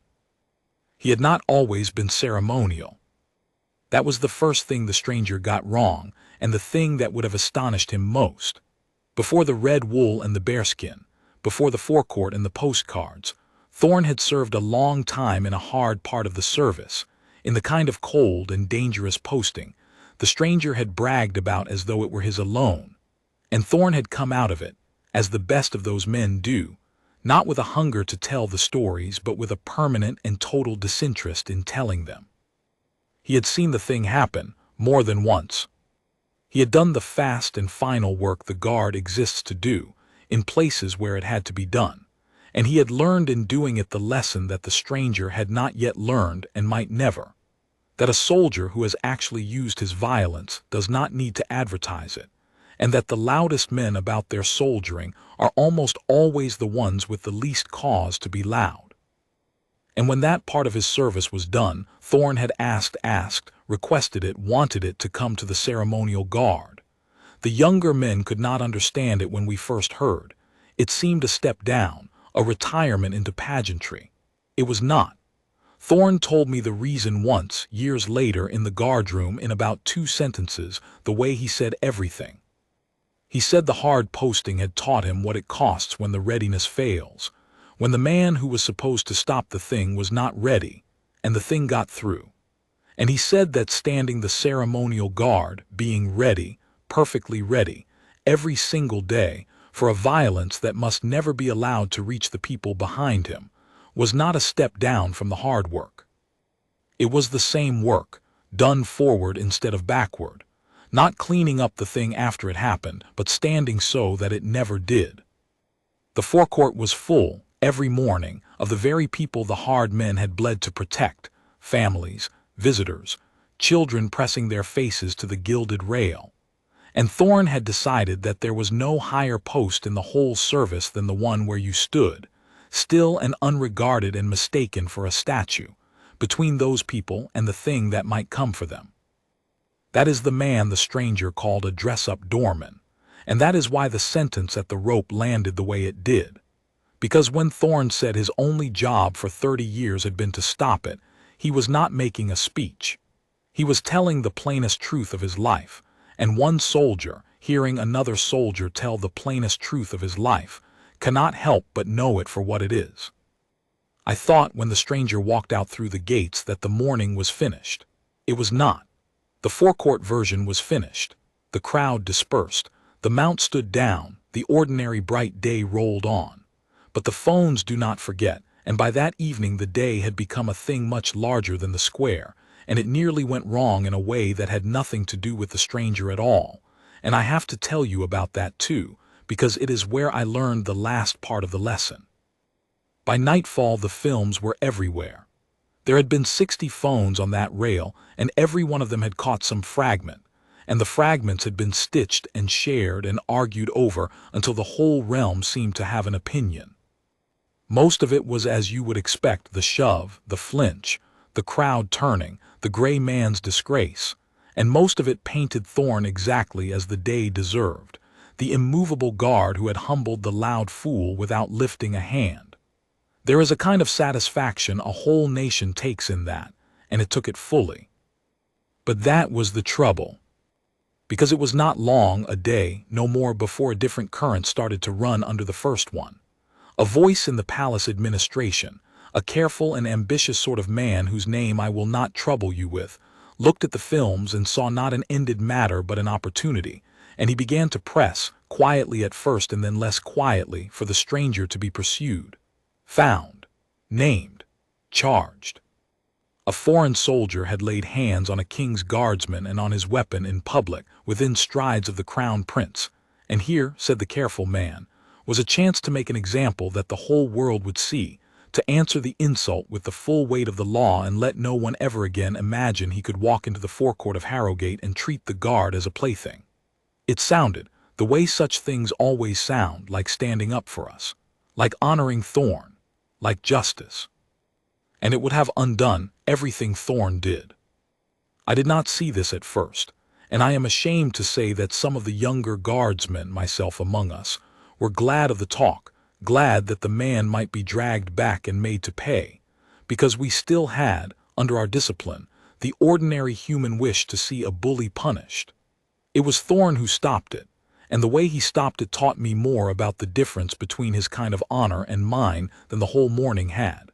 He had not always been ceremonial. That was the first thing the stranger got wrong, and the thing that would have astonished him most. Before the red wool and the bearskin, before the forecourt and the postcards, Thorne had served a long time in a hard part of the service, in the kind of cold and dangerous posting the stranger had bragged about as though it were his alone, and Thorne had come out of it, as the best of those men do, not with a hunger to tell the stories, but with a permanent and total disinterest in telling them. He had seen the thing happen more than once. He had done the fast and final work the guard exists to do, in places where it had to be done, and he had learned in doing it the lesson that the stranger had not yet learned and might never, that a soldier who has actually used his violence does not need to advertise it, and that the loudest men about their soldiering are almost always the ones with the least cause to be loud. And when that part of his service was done, Thorne had asked, requested it, wanted it to come to the ceremonial guard. The younger men could not understand it when we first heard. It seemed a step down, a retirement into pageantry. It was not. Thorne told me the reason once, years later, in the guardroom in about 2 sentences, the way he said everything. He said the hard posting had taught him what it costs when the readiness fails, when the man who was supposed to stop the thing was not ready, and the thing got through. And he said that standing the ceremonial guard, being ready, perfectly ready, every single day, for a violence that must never be allowed to reach the people behind him, was not a step down from the hard work. It was the same work, done forward instead of backward, not cleaning up the thing after it happened, but standing so that it never did. The forecourt was full, every morning, of the very people the hard men had bled to protect, families, visitors, children pressing their faces to the gilded rail. And Thorne had decided that there was no higher post in the whole service than the one where you stood, still and unregarded and mistaken for a statue, between those people and the thing that might come for them. That is the man the stranger called a dress-up doorman, and that is why the sentence at the rope landed the way it did. Because when Thorne said his only job for 30 years had been to stop it, he was not making a speech. He was telling the plainest truth of his life, and one soldier, hearing another soldier tell the plainest truth of his life, cannot help but know it for what it is. I thought when the stranger walked out through the gates that the morning was finished. It was not. The forecourt version was finished. The crowd dispersed. The mount stood down. The ordinary bright day rolled on. But the phones do not forget, and by that evening the day had become a thing much larger than the square, and it nearly went wrong in a way that had nothing to do with the stranger at all. And I have to tell you about that too, because it is where I learned the last part of the lesson. By nightfall the films were everywhere. There had been 60 phones on that rail, and every one of them had caught some fragment, and the fragments had been stitched and shared and argued over until the whole realm seemed to have an opinion. Most of it was as you would expect: the shove, the flinch, the crowd turning, the gray man's disgrace, and most of it painted Thorne exactly as the day deserved, the immovable guard who had humbled the loud fool without lifting a hand. There is a kind of satisfaction a whole nation takes in that, and it took it fully. But that was the trouble. Because it was not long, a day, no more, before a different current started to run under the first one. A voice in the palace administration, a careful and ambitious sort of man whose name I will not trouble you with, looked at the films and saw not an ended matter but an opportunity, and he began to press, quietly at first and then less quietly, for the stranger to be pursued, found, named, charged. A foreign soldier had laid hands on a king's guardsman and on his weapon in public, within strides of the crown prince. And here, said the careful man, was a chance to make an example that the whole world would see, to answer the insult with the full weight of the law and let no one ever again imagine he could walk into the forecourt of Harrogate and treat the guard as a plaything. It sounded, the way such things always sound, like standing up for us, like honoring Thorne, like justice. And it would have undone everything Thorne did. I did not see this at first, and I am ashamed to say that some of the younger guardsmen, myself among us, were glad of the talk, glad that the man might be dragged back and made to pay, because we still had, under our discipline, the ordinary human wish to see a bully punished. It was Thorne who stopped it, and the way he stopped it taught me more about the difference between his kind of honor and mine than the whole morning had.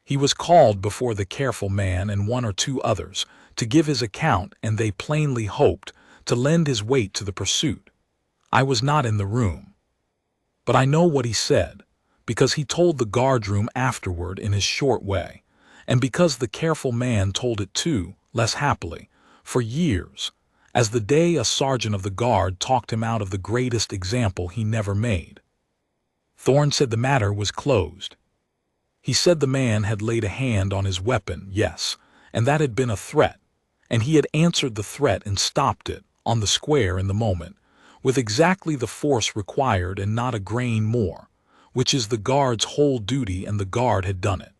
He was called before the careful man and one or two others to give his account, and they plainly hoped to lend his weight to the pursuit. I was not in the room. But I know what he said, because he told the guardroom afterward in his short way, and because the careful man told it too, less happily, for years, as the day a sergeant of the guard talked him out of the greatest example he never made. Thorne said the matter was closed. He said the man had laid a hand on his weapon, yes, and that had been a threat, and he had answered the threat and stopped it, on the square in the moment, with exactly the force required and not a grain more, which is the guard's whole duty, and the guard had done it.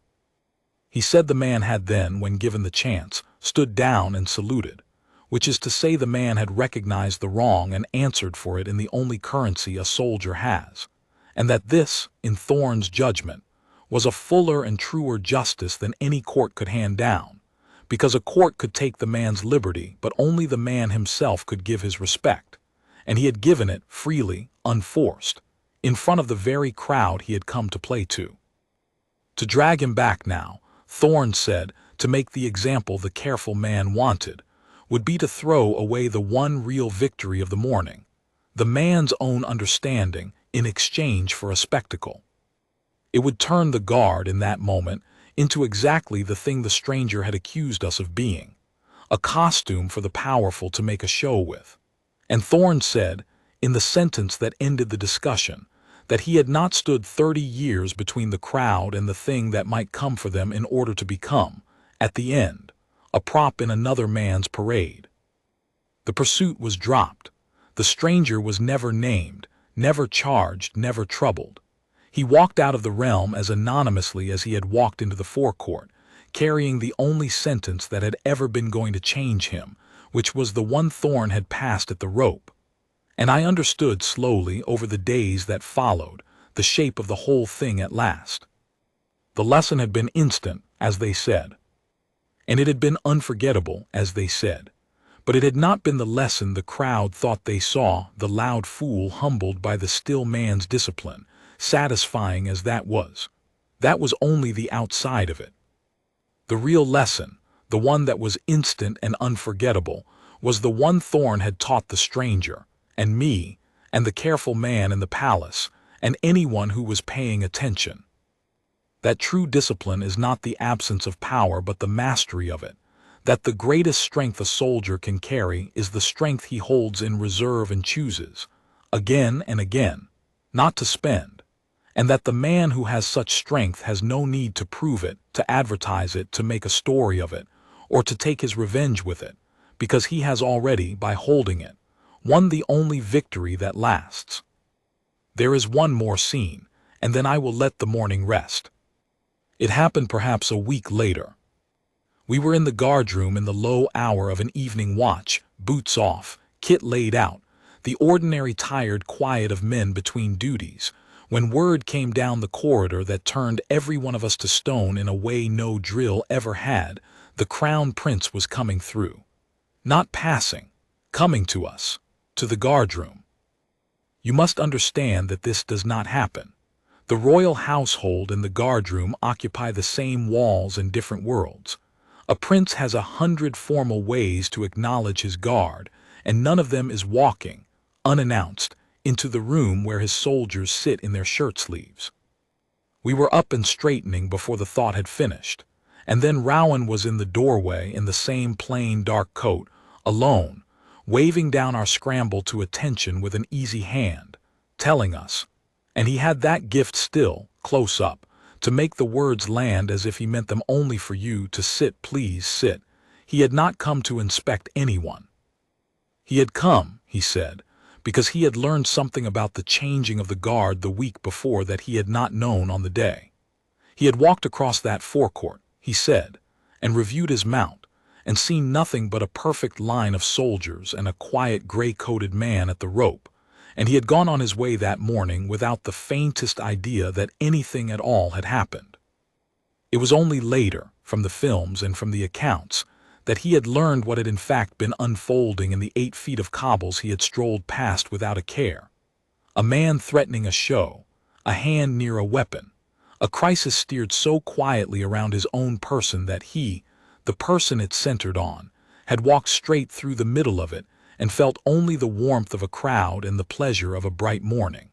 He said the man had then, when given the chance, stood down and saluted, which is to say the man had recognized the wrong and answered for it in the only currency a soldier has, and that this, in Thorne's judgment, was a fuller and truer justice than any court could hand down, because a court could take the man's liberty, but only the man himself could give his respect, and he had given it freely, unforced, in front of the very crowd he had come to play to. To drag him back now, Thorne said, to make the example the careful man wanted, would be to throw away the one real victory of the morning, the man's own understanding, in exchange for a spectacle. It would turn the guard, in that moment, into exactly the thing the stranger had accused us of being, a costume for the powerful to make a show with. And Thorne said, in the sentence that ended the discussion, that he had not stood 30 years between the crowd and the thing that might come for them in order to become, at the end, a prop in another man's parade. The pursuit was dropped. The stranger was never named, never charged, never troubled. He walked out of the realm as anonymously as he had walked into the forecourt, carrying the only sentence that had ever been going to change him, which was the one Thorne had passed at the rope. And I understood slowly, over the days that followed, the shape of the whole thing at last. The lesson had been instant, as they said. And it had been unforgettable, as they said. But it had not been the lesson the crowd thought they saw, the loud fool humbled by the still man's discipline, satisfying as that was. That was only the outside of it. The real lesson, the one that was instant and unforgettable, was the one Thorne had taught the stranger, and me, and the careful man in the palace, and anyone who was paying attention. That true discipline is not the absence of power but the mastery of it, that the greatest strength a soldier can carry is the strength he holds in reserve and chooses, again and again, not to spend, and that the man who has such strength has no need to prove it, to advertise it, to make a story of it, or to take his revenge with it, because he has already, by holding it, won the only victory that lasts. There is one more scene, and then I will let the morning rest. It happened perhaps a week later. We were in the guardroom in the low hour of an evening watch, boots off, kit laid out, the ordinary tired quiet of men between duties, when word came down the corridor that turned every one of us to stone in a way no drill ever had. The crown prince was coming through. Not passing, coming to us, to the guardroom. You must understand that this does not happen. The royal household and the guardroom occupy the same walls in different worlds. A prince has 100 formal ways to acknowledge his guard, and none of them is walking, unannounced, into the room where his soldiers sit in their shirt sleeves. We were up and straightening before the thought had finished. And then Rowan was in the doorway in the same plain dark coat, alone, waving down our scramble to attention with an easy hand, telling us, and he had that gift still, close up, to make the words land as if he meant them only for you to sit, please sit. He had not come to inspect anyone. He had come, he said, because he had learned something about the changing of the guard the week before that he had not known on the day. He had walked across that forecourt, he said, and reviewed his mount, and seen nothing but a perfect line of soldiers and a quiet gray-coated man at the rope, and he had gone on his way that morning without the faintest idea that anything at all had happened. It was only later, from the films and from the accounts, that he had learned what had in fact been unfolding in the 8 feet of cobbles he had strolled past without a care. A man threatening a show, a hand near a weapon, a crisis steered so quietly around his own person that he, the person it centered on, had walked straight through the middle of it and felt only the warmth of a crowd and the pleasure of a bright morning.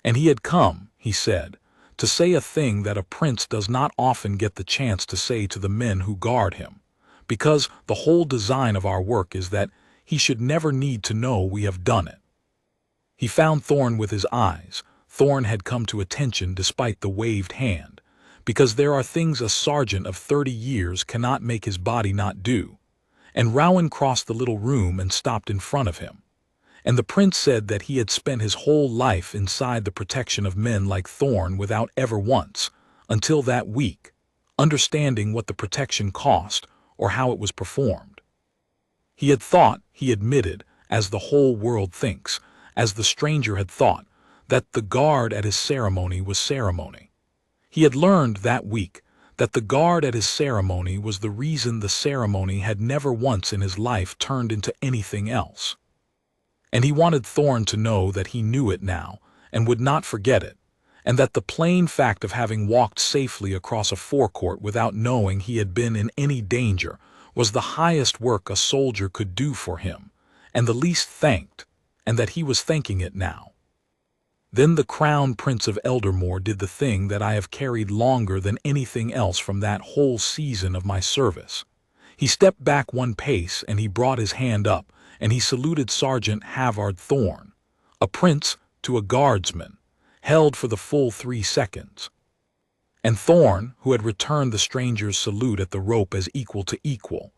And he had come, he said, to say a thing that a prince does not often get the chance to say to the men who guard him, because the whole design of our work is that he should never need to know we have done it. He found Thorne with his eyes. Thorne had come to attention despite the waved hand, because there are things a sergeant of 30 years cannot make his body not do, and Rowan crossed the little room and stopped in front of him. And the prince said that he had spent his whole life inside the protection of men like Thorne without ever once, until that week, understanding what the protection cost or how it was performed. He had thought, he admitted, as the whole world thinks, as the stranger had thought, that the guard at his ceremony was ceremony. He had learned that week that the guard at his ceremony was the reason the ceremony had never once in his life turned into anything else. And he wanted Thorne to know that he knew it now and would not forget it, and that the plain fact of having walked safely across a forecourt without knowing he had been in any danger was the highest work a soldier could do for him, and the least thanked, and that he was thanking it now. Then the Crown Prince of Eldermoor did the thing that I have carried longer than anything else from that whole season of my service. He stepped back 1 pace and he brought his hand up and he saluted Sergeant Halvard Thorne, a prince to a guardsman, held for the full 3 seconds. And Thorne, who had returned the stranger's salute at the rope as equal to equal,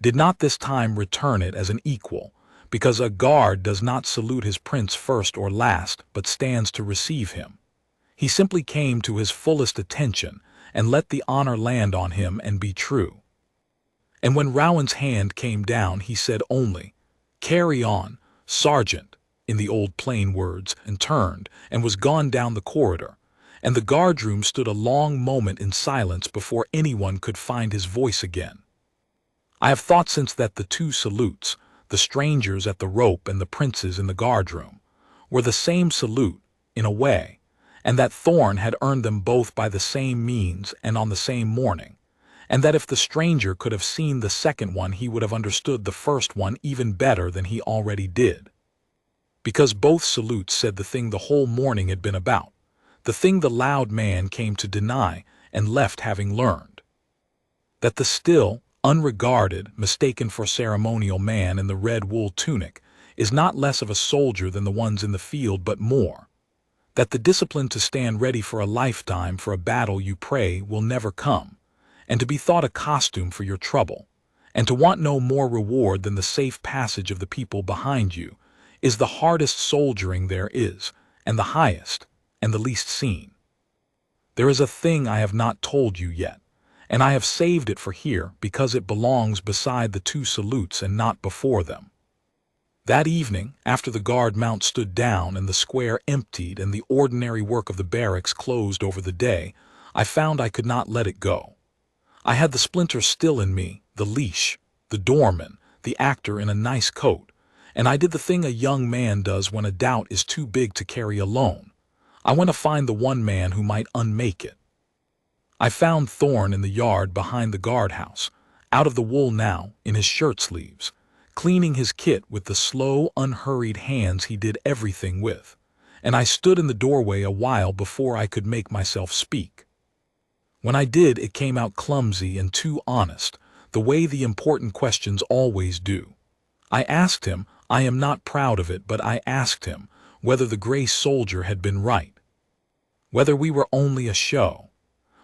did not this time return it as an equal, because a guard does not salute his prince first or last, but stands to receive him. He simply came to his fullest attention and let the honor land on him and be true. And when Rowan's hand came down, he said only, "Carry on, Sergeant," in the old plain words, and turned and was gone down the corridor, and the guardroom stood a long moment in silence before anyone could find his voice again. I have thought since that the 2 salutes, the strangers at the rope and the princes in the guardroom, were the same salute, in a way, and that Thorne had earned them both by the same means and on the same morning, and that if the stranger could have seen the second one he would have understood the first one even better than he already did. Because both salutes said the thing the whole morning had been about, the thing the loud man came to deny and left having learned. That the still, unregarded, mistaken for ceremonial man in the red wool tunic is not less of a soldier than the ones in the field but more. That the discipline to stand ready for a lifetime for a battle you pray will never come, and to be thought a costume for your trouble, and to want no more reward than the safe passage of the people behind you, is the hardest soldiering there is, and the highest, and the least seen. There is a thing I have not told you yet, and I have saved it for here because it belongs beside the 2 salutes and not before them. That evening, after the guard mount stood down and the square emptied and the ordinary work of the barracks closed over the day, I found I could not let it go. I had the splinter still in me, the leash, the doorman, the actor in a nice coat, and I did the thing a young man does when a doubt is too big to carry alone. I went to find the one man who might unmake it. I found Thorne in the yard behind the guardhouse, out of the wool now, in his shirt sleeves, cleaning his kit with the slow, unhurried hands he did everything with, and I stood in the doorway a while before I could make myself speak. When I did, it came out clumsy and too honest, the way the important questions always do. I asked him, I am not proud of it, but I asked him whether the gray soldier had been right. Whether we were only a show.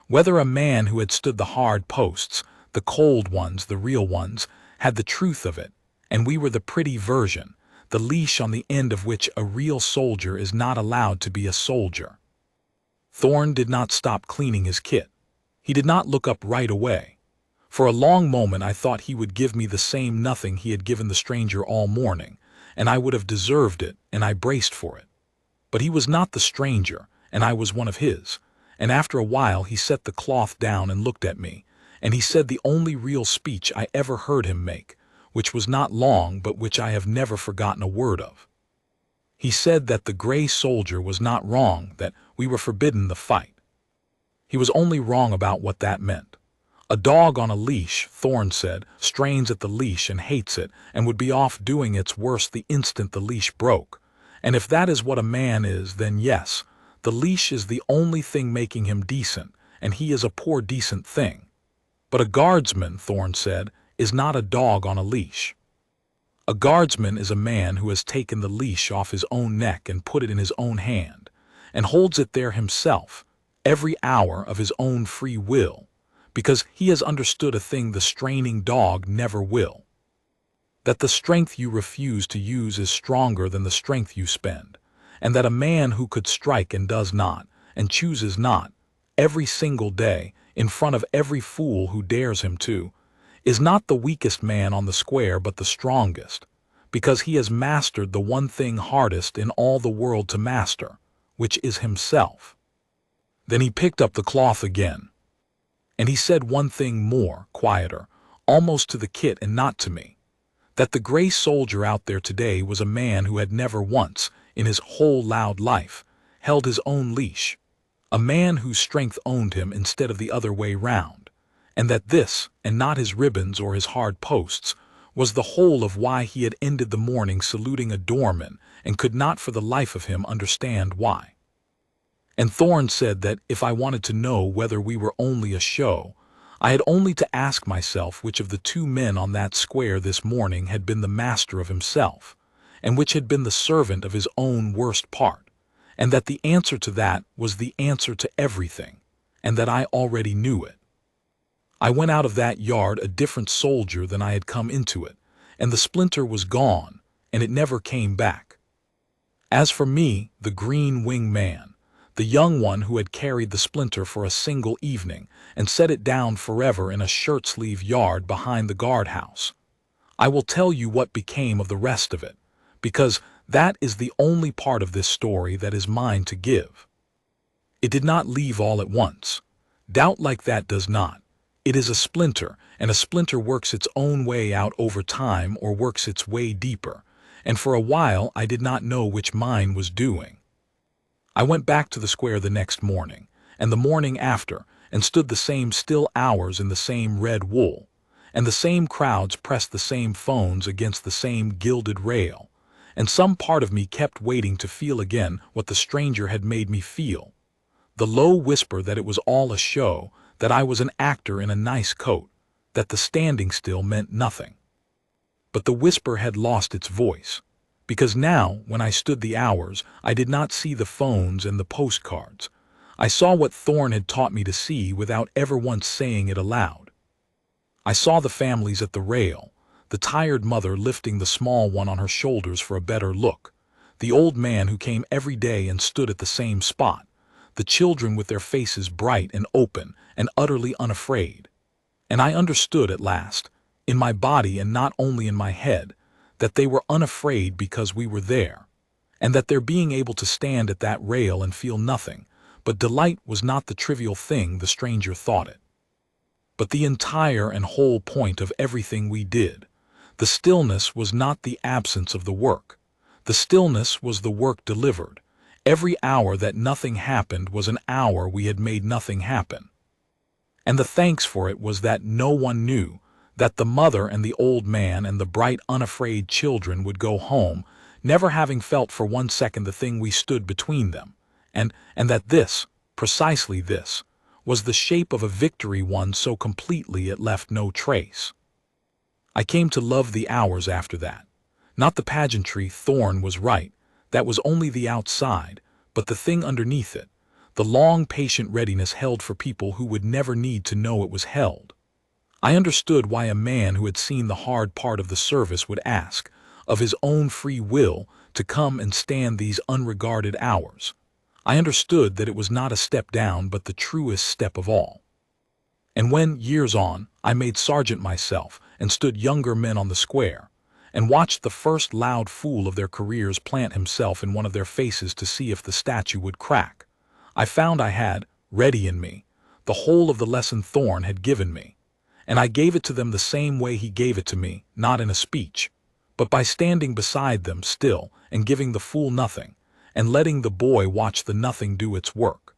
Whether a man who had stood the hard posts, the cold ones, the real ones, had the truth of it, and we were the pretty version, the leash on the end of which a real soldier is not allowed to be a soldier. Thorne did not stop cleaning his kit. He did not look up right away. For a long moment I thought he would give me the same nothing he had given the stranger all morning, and I would have deserved it, and I braced for it. But he was not the stranger, and I was one of his, and after a while he set the cloth down and looked at me, and he said the only real speech I ever heard him make, which was not long but which I have never forgotten a word of. He said that the gray soldier was not wrong, that we were forbidden the fight. He was only wrong about what that meant. A dog on a leash, Thorne said, strains at the leash and hates it, and would be off doing its worst the instant the leash broke. And if that is what a man is, then yes, the leash is the only thing making him decent, and he is a poor decent thing. But a guardsman, Thorne said, is not a dog on a leash. A guardsman is a man who has taken the leash off his own neck and put it in his own hand, and holds it there himself, every hour of his own free will, because he has understood a thing the straining dog never will. That the strength you refuse to use is stronger than the strength you spend, and that a man who could strike and does not, and chooses not, every single day, in front of every fool who dares him to, is not the weakest man on the square but the strongest, because he has mastered the one thing hardest in all the world to master, which is himself. Then he picked up the cloth again. And he said one thing more, quieter, almost to the kit and not to me, that the gray soldier out there today was a man who had never once, in his whole loud life, held his own leash, a man whose strength owned him instead of the other way round, and that this, and not his ribbons or his hard posts, was the whole of why he had ended the morning saluting a doorman and could not for the life of him understand why. And Thorne said that if I wanted to know whether we were only a show, I had only to ask myself which of the two men on that square this morning had been the master of himself, and which had been the servant of his own worst part, and that the answer to that was the answer to everything, and that I already knew it. I went out of that yard a different soldier than I had come into it, and the splinter was gone, and it never came back. As for me, the green-winged man, the young one who had carried the splinter for a single evening and set it down forever in a shirt-sleeve yard behind the guardhouse, I will tell you what became of the rest of it, because that is the only part of this story that is mine to give. It did not leave all at once. Doubt like that does not. It is a splinter, and a splinter works its own way out over time or works its way deeper, and for a while I did not know which mine was doing. I went back to the square the next morning, and the morning after, and stood the same still hours in the same red wool, and the same crowds pressed the same phones against the same gilded rail, and some part of me kept waiting to feel again what the stranger had made me feel. The low whisper that it was all a show, that I was an actor in a nice coat, that the standing still meant nothing. But the whisper had lost its voice, because now, when I stood the hours, I did not see the phones and the postcards. I saw what Thorne had taught me to see without ever once saying it aloud. I saw the families at the rail, the tired mother lifting the small one on her shoulders for a better look, the old man who came every day and stood at the same spot, the children with their faces bright and open and utterly unafraid. And I understood at last, in my body and not only in my head, that they were unafraid because we were there, and that their being able to stand at that rail and feel nothing but delight was not the trivial thing the stranger thought it, but the entire and whole point of everything we did. The stillness was not the absence of the work. The stillness was the work delivered. Every hour that nothing happened was an hour we had made nothing happen. And the thanks for it was that no one knew, that the mother and the old man and the bright unafraid children would go home, never having felt for 1 second the thing we stood between them, and that this, precisely this, was the shape of a victory won so completely it left no trace. I came to love the hours after that. Not the pageantry. Thorne was right. That was only the outside, but the thing underneath it, the long, patient readiness held for people who would never need to know it was held. I understood why a man who had seen the hard part of the service would ask, of his own free will, to come and stand these unregarded hours. I understood that it was not a step down but the truest step of all. And when, years on, I made sergeant myself and stood younger men on the square, and watched the first loud fool of their careers plant himself in one of their faces to see if the statue would crack, I found I had, ready in me, the whole of the lesson Thorne had given me, and I gave it to them the same way he gave it to me, not in a speech, but by standing beside them still and giving the fool nothing, and letting the boy watch the nothing do its work.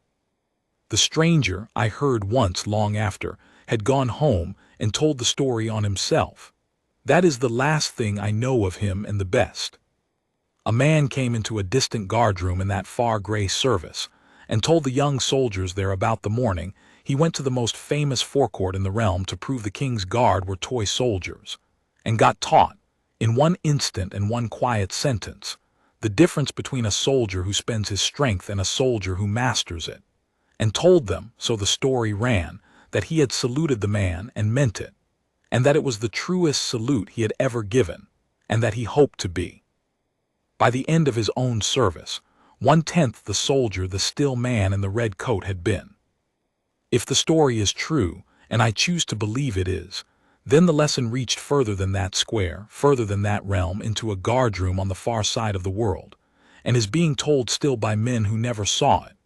The stranger, I heard once long after, had gone home and told the story on himself. That is the last thing I know of him and the best. A man came into a distant guardroom in that far gray service, and told the young soldiers there about the morning he went to the most famous forecourt in the realm to prove the king's guard were toy soldiers, and got taught, in one instant and one quiet sentence, the difference between a soldier who spends his strength and a soldier who masters it, and told them, so the story ran, that he had saluted the man and meant it, and that it was the truest salute he had ever given, and that he hoped to be, by the end of his own service, 1/10 the soldier the still man in the red coat had been. If the story is true, and I choose to believe it is, then the lesson reached further than that square, further than that realm, into a guardroom on the far side of the world, and is being told still by men who never saw it,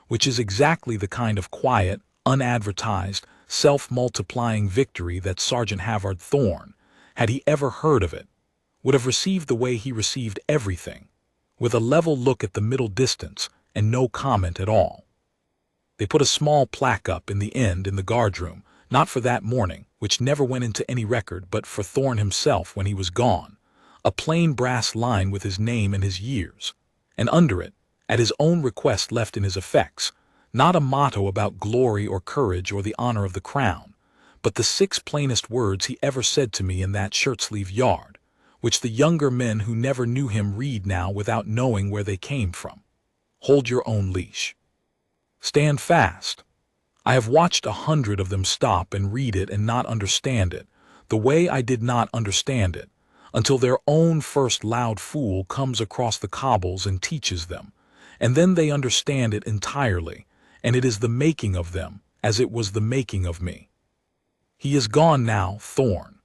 which is exactly the kind of quiet, unadvertised, self-multiplying victory that Sergeant Halvard Thorne, had he ever heard of it, would have received the way he received everything, with a level look at the middle distance and no comment at all. They put a small plaque up in the end in the guardroom, not for that morning, which never went into any record, but for Thorne himself when he was gone, a plain brass line with his name and his years, and under it, at his own request left in his effects, not a motto about glory or courage or the honor of the crown, but the 6 plainest words he ever said to me in that shirt-sleeve yard, which the younger men who never knew him read now without knowing where they came from. Hold your own leash. Stand fast. I have watched 100 of them stop and read it and not understand it, the way I did not understand it, until their own first loud fool comes across the cobbles and teaches them, and then they understand it entirely, and it is the making of them, as it was the making of me. He is gone now, Thorne.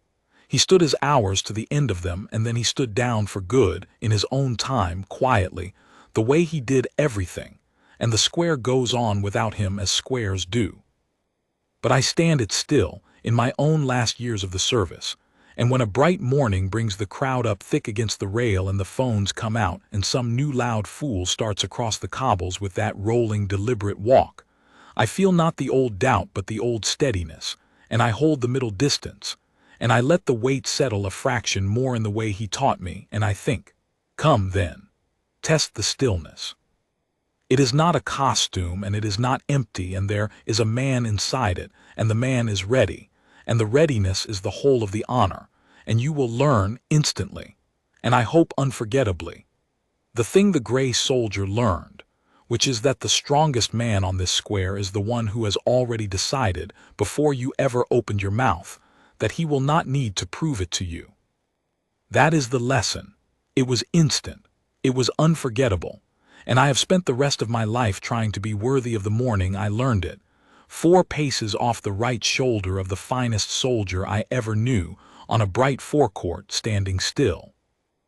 He stood his hours to the end of them, and then he stood down for good, in his own time, quietly, the way he did everything, and the square goes on without him as squares do. But I stand it still, in my own last years of the service, and when a bright morning brings the crowd up thick against the rail and the phones come out and some new loud fool starts across the cobbles with that rolling, deliberate walk, I feel not the old doubt but the old steadiness, and I hold the middle distance, and I let the weight settle a fraction more in the way he taught me, and I think, come then, test the stillness. It is not a costume, and it is not empty, and there is a man inside it, and the man is ready, and the readiness is the whole of the honor, and you will learn instantly, and I hope unforgettably, the thing the gray soldier learned, which is that the strongest man on this square is the one who has already decided, before you ever opened your mouth, that he will not need to prove it to you. That is the lesson. It was instant. It was unforgettable. And I have spent the rest of my life trying to be worthy of the morning I learned it, 4 paces off the right shoulder of the finest soldier I ever knew, on a bright forecourt, standing still.